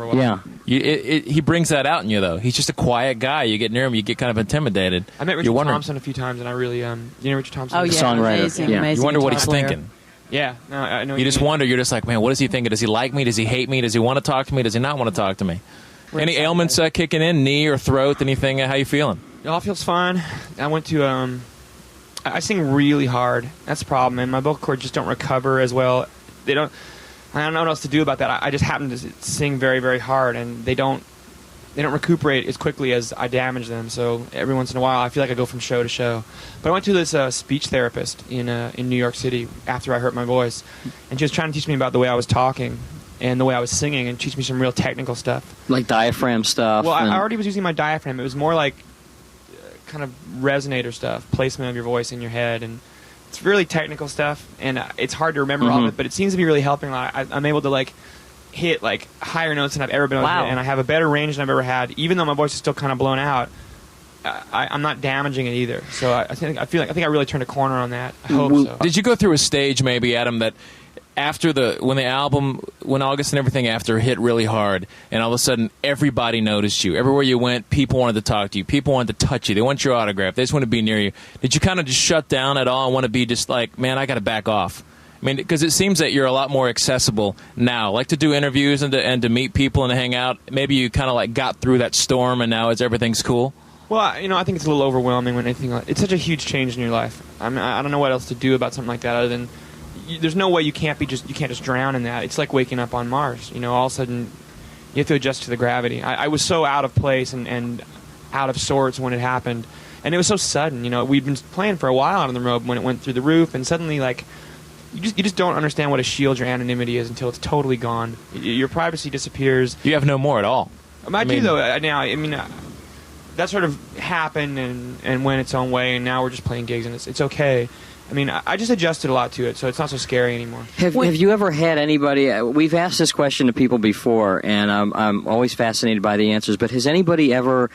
he brings that out in you, though. He's just a quiet guy. You get near him, you get kind of intimidated. I met Richard Thompson a few times, and I really, you know Richard Thompson? Oh, yeah, songwriter. Amazing, you wonder what he's thinking. Yeah, no, I know. You just wonder. You're just like, man, what is he thinking? Does he like me? Does he hate me? Does he want to talk to me? Does he not want to talk to me? Any ailments kicking in? Knee or throat? Anything? How you feeling? It all feels fine. I went to. I sing really hard. That's the problem, and my vocal cords just don't recover as well. They don't. I don't know what else to do about that. I just happen to sing very, very hard, and they don't recuperate as quickly as I damage them. So every once in a while, I feel like I go from show to show. But I went to this speech therapist in New York City after I hurt my voice, and she was trying to teach me about the way I was talking and the way I was singing, and teach me some real technical stuff, like diaphragm stuff. Well, I already was using my diaphragm. It was more like kind of resonator stuff, placement of your voice in your head, and it's really technical stuff, and it's hard to remember all of it, but it seems to be really helping a lot. I'm able to hit higher notes than I've ever been able to hit, and I have a better range than I've ever had. Even though my voice is still kind of blown out, I'm not damaging it either. So I think I really turned a corner on that. I hope so. Did you go through a stage, maybe, Adam, that after when August and everything after hit really hard, and all of a sudden everybody noticed you. Everywhere you went, people wanted to talk to you. People wanted to touch you. They want your autograph. They just want to be near you. Did you kind of just shut down at all and want to be just like, man, I got to back off? I mean, because it seems that you're a lot more accessible now. Like to do interviews and to meet people and to hang out. Maybe you kind of got through that storm and now everything's cool. Well, I think it's a little overwhelming when it's such a huge change in your life. I don't know what else to do about something like that other than there's no way you can't just drown in that. It's like waking up on Mars. All of a sudden you have to adjust to the gravity. I was so out of place and out of sorts when it happened, and it was so sudden. We'd been playing for a while out on the road when it went through the roof, and suddenly you just don't understand what a shield your anonymity is until it's totally gone. Your privacy disappears. You have no more at all. I do though. Now, I mean, that sort of happened and went its own way, and now we're just playing gigs, and it's okay. I mean, I just adjusted a lot to it, so it's not so scary anymore. Have you ever had anybody? We've asked this question to people before, and I'm always fascinated by the answers. But has anybody ever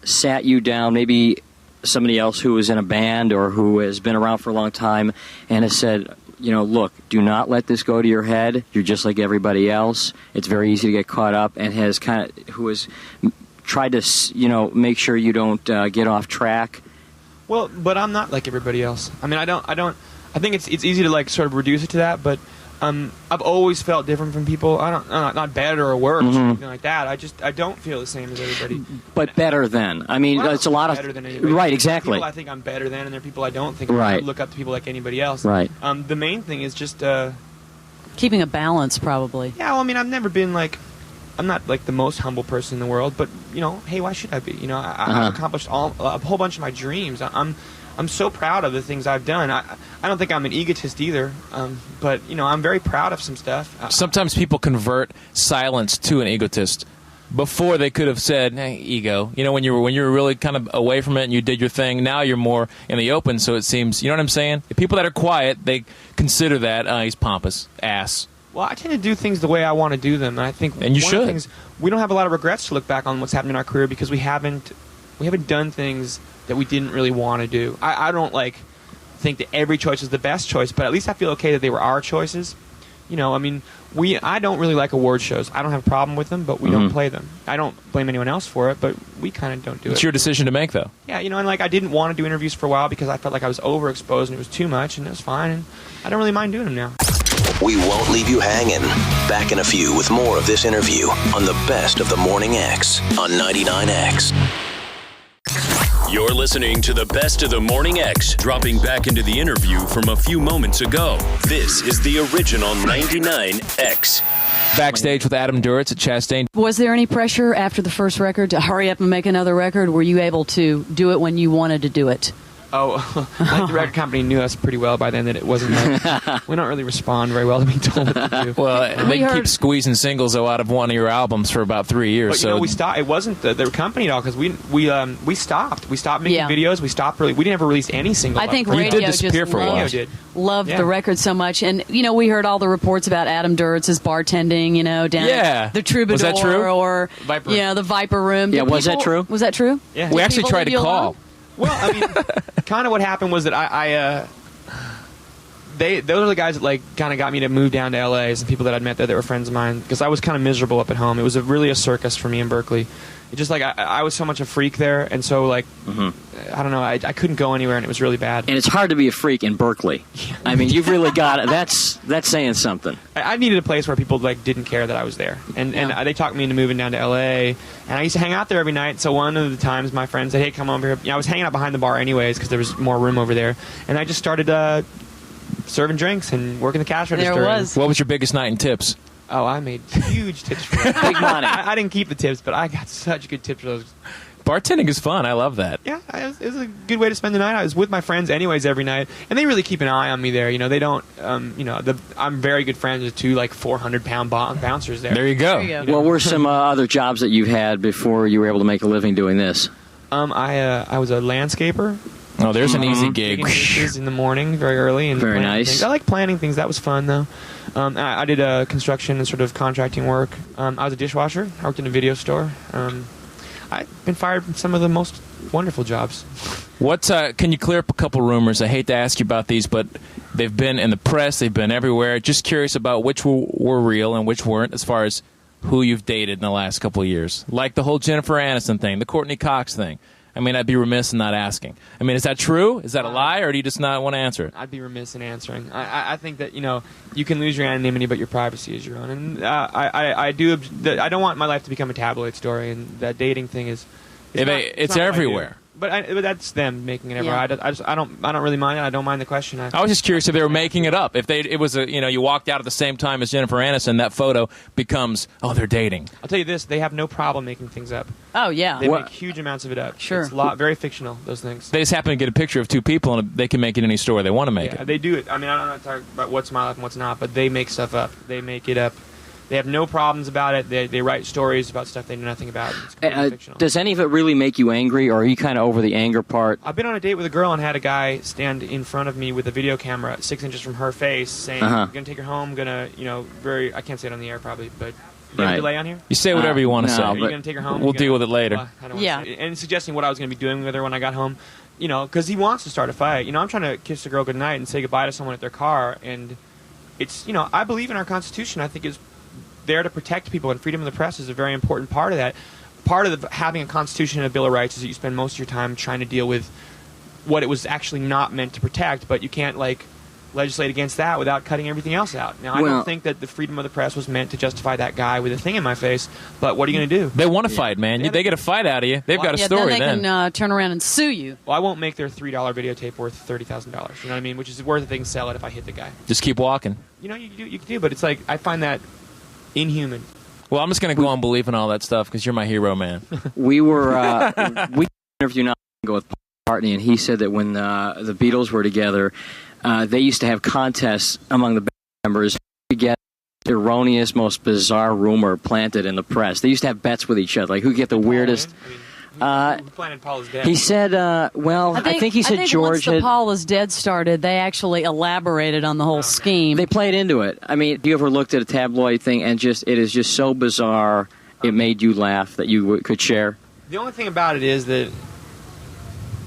sat you down, maybe somebody else who was in a band or who has been around for a long time, and has said, look, do not let this go to your head. You're just like everybody else. It's very easy to get caught up, and who has tried to, make sure you don't get off track. Well, but I'm not like everybody else. I mean, I think it's easy to like sort of reduce it to that, but I've always felt different from people. Not better or worse or anything like that. I don't feel the same as everybody. But better than. I mean, it's a lot of better than anybody. Right, exactly. People I think I'm better than, and there are people I don't think. Right. I look up to people like anybody else. Right. The main thing is just keeping a balance, probably. Yeah. Well, I mean, I've never been like. I'm not like the most humble person in the world, but hey, why should I be? I've accomplished a whole bunch of my dreams. I'm so proud of the things I've done. I don't think I'm an egotist either, but I'm very proud of some stuff. Sometimes people convert silence to an egotist before they could have said, "Hey, ego." When you were really kind of away from it and you did your thing. Now you're more in the open, so it seems. You know what I'm saying? The people that are quiet, they consider that he's pompous, ass. Well, I tend to do things the way I want to do them, and I think and you one should. of the things, we don't have a lot of regrets to look back on what's happened in our career because we haven't done things that we didn't really want to do. I don't think that every choice is the best choice, but at least I feel okay that they were our choices. I mean, I don't really like award shows. I don't have a problem with them, but we don't play them. I don't blame anyone else for it, but we kind of don't do it. It's your decision to make, though. Yeah, and I didn't want to do interviews for a while because I felt like I was overexposed and it was too much, and it was fine, and I don't really mind doing them now. We won't leave you hanging. Back in a few with more of this interview on the Best of the Morning X on 99X. You're listening to the Best of the Morning X, dropping back into the interview from a few moments ago. This is the original 99X. Backstage with Adam Duritz at Chastain. Was there any pressure after the first record to hurry up and make another record? Were you able to do it when you wanted to do it? Oh, I think the record company knew us pretty well by then that it wasn't like, we don't really respond very well to being told what to do. Well, they keep squeezing singles out of one of your albums for about 3 years. But we stopped. It wasn't the company at all because we stopped. We stopped making videos. We stopped. We didn't ever release any single. I think you radio did disappear just for a while. Loved the record so much, and we heard all the reports about Adam Duritz's bartending. Down at the Troubadour, was that true? Or Viper. the Viper Room. Yeah, was that true? Was that true? Yeah, we actually tried to call. Well, I mean, kind of what happened was that those are the guys that kind of got me to move down to LA. Some people that I'd met there that were friends of mine because I was kind of miserable up at home. It was really a circus for me in Berkeley. It just I was so much a freak there, and so I don't know, I couldn't go anywhere, and it was really bad. And it's hard to be a freak in Berkeley. I mean, you've really got it. That's saying something. I needed a place where people didn't care that I was there, and they talked me into moving down to LA, and I used to hang out there every night. So one of the times my friend said, "Hey, come over here." I was hanging out behind the bar anyways because there was more room over there, and I just started serving drinks and working the cash register. There it was. What was your biggest night in tips? Oh, I made huge tips for that. Big money. I didn't keep the tips, but I got such good tips for those. Bartending is fun. I love that. Yeah, it was a good way to spend the night. I was with my friends anyways every night, and they really keep an eye on me there. They don't, I'm very good friends with two 400-pound bouncers there. There you go. What were some other jobs that you've had before you were able to make a living doing this? I was a landscaper. Oh, there's an easy gig. In the morning, very early. And very nice. Things. I like planning things. That was fun, though. I did construction and sort of contracting work. I was a dishwasher. I worked in a video store. I've been fired from some of the most wonderful jobs. Can you clear up a couple rumors? I hate to ask you about these, but they've been in the press. They've been everywhere. Just curious about which were real and which weren't as far as who you've dated in the last couple of years. Like the whole Jennifer Aniston thing, the Courtney Cox thing. I mean, I'd be remiss in not asking. I mean, is that true? Is that a lie, or do you just not want to answer it? I'd be remiss in answering. I think that, you can lose your anonymity, but your privacy is your own. And I don't want my life to become a tabloid story, and that dating thing is... It's everywhere. But that's them making it everywhere. Yeah. I don't really mind it. I don't mind the question. I was just curious if they were making it up. If it was you walked out at the same time as Jennifer Aniston, that photo becomes, they're dating. I'll tell you this: they have no problem making things up. Oh yeah, they make huge amounts of it up. Sure, it's very fictional. Those things. They just happen to get a picture of two people, and they can make it any story they want to make it. They do it. I mean, I'm not talking about what's my life and what's not, but they make stuff up. They make it up They have no problems about it. They write stories about stuff they know nothing about. It's completely fictional. Does any of it really make you angry, or are you kind of over the anger part? I've been on a date with a girl and had a guy stand in front of me with a video camera 6 inches from her face saying, I'm going to take her home, I can't say it on the air probably, but you have a delay on here? You say whatever you want to say. Are you going to take her home? We'll deal with it later. And suggesting what I was going to be doing with her when I got home, because he wants to start a fight. I'm trying to kiss a girl goodnight and say goodbye to someone at their car, and it's, I believe in our Constitution. I think it's there to protect people, and freedom of the press is a very important part of that. Part of having a Constitution and a Bill of Rights is that you spend most of your time trying to deal with what it was actually not meant to protect, but you can't, legislate against that without cutting everything else out. Now, I don't think that the freedom of the press was meant to justify that guy with a thing in my face, but what are you going to do? They want to fight, man. They get a fight out of you. They've got a story then. They can turn around and sue you. Well, I won't make their $3 videotape worth $30,000. You know what I mean? Which is worth it. They can sell it if I hit the guy. Just keep walking. You can do, but it's I find that inhuman. Well, I'm just going to go on believing all that stuff because you're my hero, man. We were we interviewed not ago with Paul McCartney, and he said that when the Beatles were together, they used to have contests among the band members to get the erroneous, most bizarre rumor planted in the press. They used to have bets with each other, who could get the weirdest. Who planted Paul is Dead? He said, I think he said George once the Paul is Dead started, they actually elaborated on the whole scheme. They played into it. I mean, you ever looked at a tabloid thing and it is just so bizarre, it made you laugh that you could share? The only thing about it is that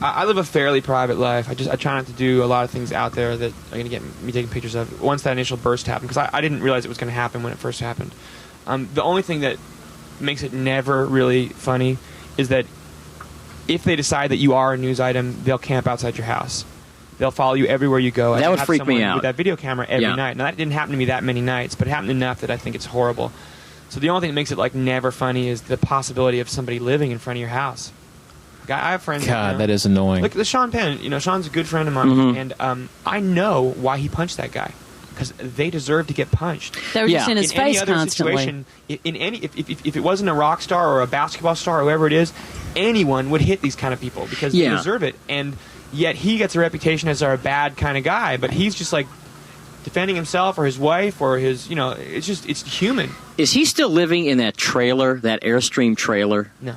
I live a fairly private life. I try not to do a lot of things out there that are going to get me taking pictures of once that initial burst happened, because I didn't realize it was going to happen when it first happened. The only thing that makes it never really funny is that if they decide that you are a news item, they'll camp outside your house. They'll follow you everywhere you go. That would freak me out. With that video camera every night. Now, that didn't happen to me that many nights, but it happened enough that I think it's horrible. So the only thing that makes it never funny is the possibility of somebody living in front of your house. I have friends. God, that is annoying. Like the Sean Penn. Sean's a good friend of mine, and I know why he punched that guy. Because they deserve to get punched. They were just in his face any other constantly. Situation, if it wasn't a rock star or a basketball star or whoever it is, anyone would hit these kind of people because they deserve it. And yet he gets a reputation as a bad kind of guy, but he's just defending himself or his wife or his, it's human. Is he still living in that trailer, that Airstream trailer? No.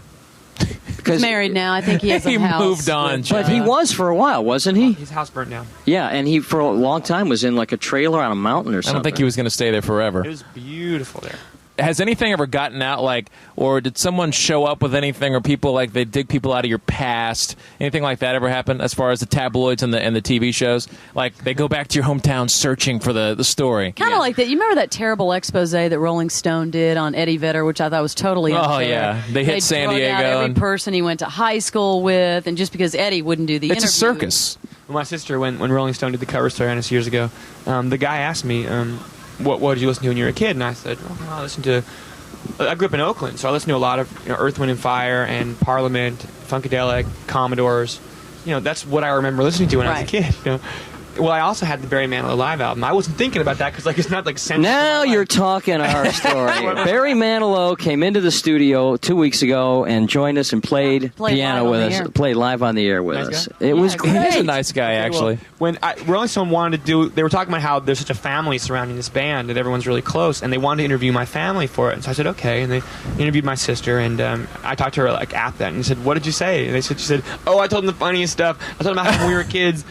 He's married now. I think he has a house. He moved on, but he was for a while, wasn't he? His house burnt down. Yeah, and he for a long time was in a trailer on a mountain or something. I don't think he was going to stay there forever. It was beautiful there. Has anything ever gotten out, or did someone show up with anything, or people, they dig people out of your past? Anything like that ever happen as far as the tabloids and the TV shows? They go back to your hometown searching for the story. Kind of like that. You remember that terrible expose that Rolling Stone did on Eddie Vedder, which I thought was totally unfair. Oh, yeah. They hit San Diego. Out every person he went to high school with, and just because Eddie wouldn't do the interview. It's a circus. Well, my sister, when Rolling Stone did the cover story on us years ago, the guy asked me, what did you listen to when you were a kid? And I said, I grew up in Oakland, so I listened to a lot of Earth, Wind & Fire and Parliament, Funkadelic, Commodores. That's what I remember listening to when I was a kid. Well, I also had the Barry Manilow live album. I wasn't thinking about that because it's not central. Now you're talking our story. Barry Manilow came into the studio 2 weeks ago and joined us and played piano with us. Played live on the air with us. It was great. He's a nice guy, actually. When Rolling Stone wanted to do, they were talking about how there's such a family surrounding this band that everyone's really close, and they wanted to interview my family for it. And so I said, okay. And they interviewed my sister, and I talked to her at that. And I said, what did you say? And she said, oh, I told them the funniest stuff. I told them about how when we were kids,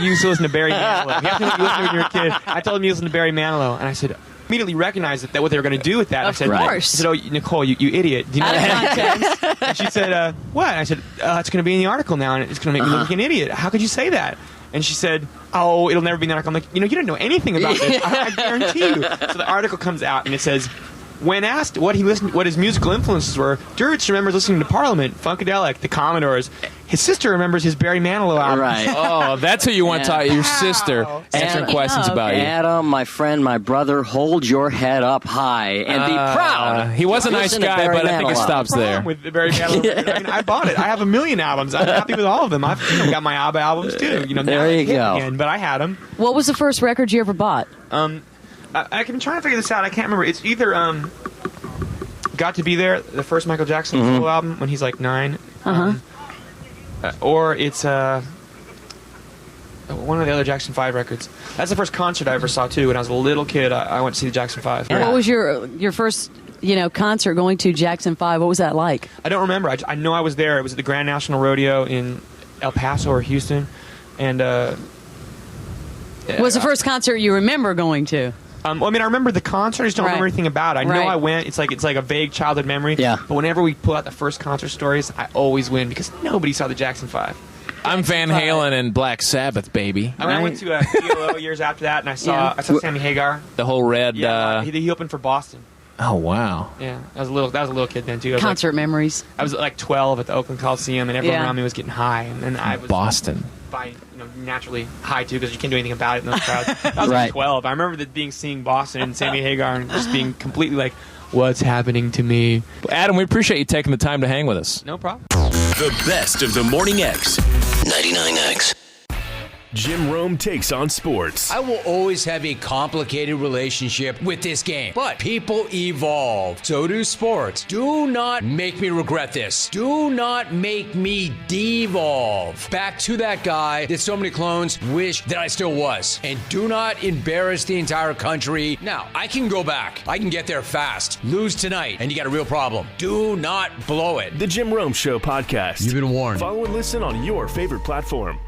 you used to listen to Barry Manilow. You have to listen to when you were a kid. I told them you listened to Barry Manilow, and I said, immediately recognized that what they were going to do with that. Of course. I said, oh, Nicole, you idiot. Do you know that? And she said, what? And I said, it's going to be in the article now, and it's going to make me look like an idiot. How could you say that? And she said, oh, it'll never be in the article. I'm like, you didn't know anything about this. I guarantee you. So the article comes out, and it says, when asked what his musical influences were, Dirge remembers listening to Parliament, Funkadelic, the Commodores. His sister remembers his Barry Manilow album. Right. Oh, that's who you want to talk. Your sister answering questions about you. Adam, my friend, my brother, hold your head up high and be proud. He was a nice guy, but I think it stops there. With the Barry Manilow, I bought it. I have 1 million albums. I'm happy with all of them. I've got my ABBA albums too. There you go. Again, but I had them. What was the first record you ever bought? I've been trying to figure this out. I can't remember. It's either Got to Be There, the first Michael Jackson solo album when he's 9. Or it's one of the other Jackson 5 records. That's the first concert I ever saw too. When I was a little kid, I went to see the Jackson 5. What was your first concert going to Jackson 5? What was that like? I don't remember. I know I was there. It was at the Grand National Rodeo in El Paso or Houston, and was the first concert you remember going to? Well, I mean, I remember the concert. I just don't remember anything about it. I know Right. I went. It's like a vague childhood memory. Yeah. But whenever we pull out the first concert stories, I always win because nobody saw the Jackson 5. I'm Van Halen and Black Sabbath, baby. I went to ELO years after that, and I saw Sammy Hagar. The whole red. He opened for Boston. Oh wow. Yeah, I was a little kid then too. Concert memories. I was like 12 at the Oakland Coliseum, and everyone around me was getting high, and then I was Boston. Naturally high too because you can't do anything about it in those crowds. I was like 12. I remember seeing Boston and Sammy Hagar and just being completely like, what's happening to me? Adam, we appreciate you taking the time to hang with us. No problem. The best of the Morning X. 99X. Jim Rome takes on sports. I will always have a complicated relationship with this game, but people evolve. So do sports. Do not make me regret this. Do not make me devolve back to that guy that so many clones wish that I still was. And do not embarrass the entire country. Now, I can go back. I can get there fast. Lose tonight, and you got a real problem. Do not blow it. The Jim Rome Show podcast. You've been warned. Follow and listen on your favorite platform.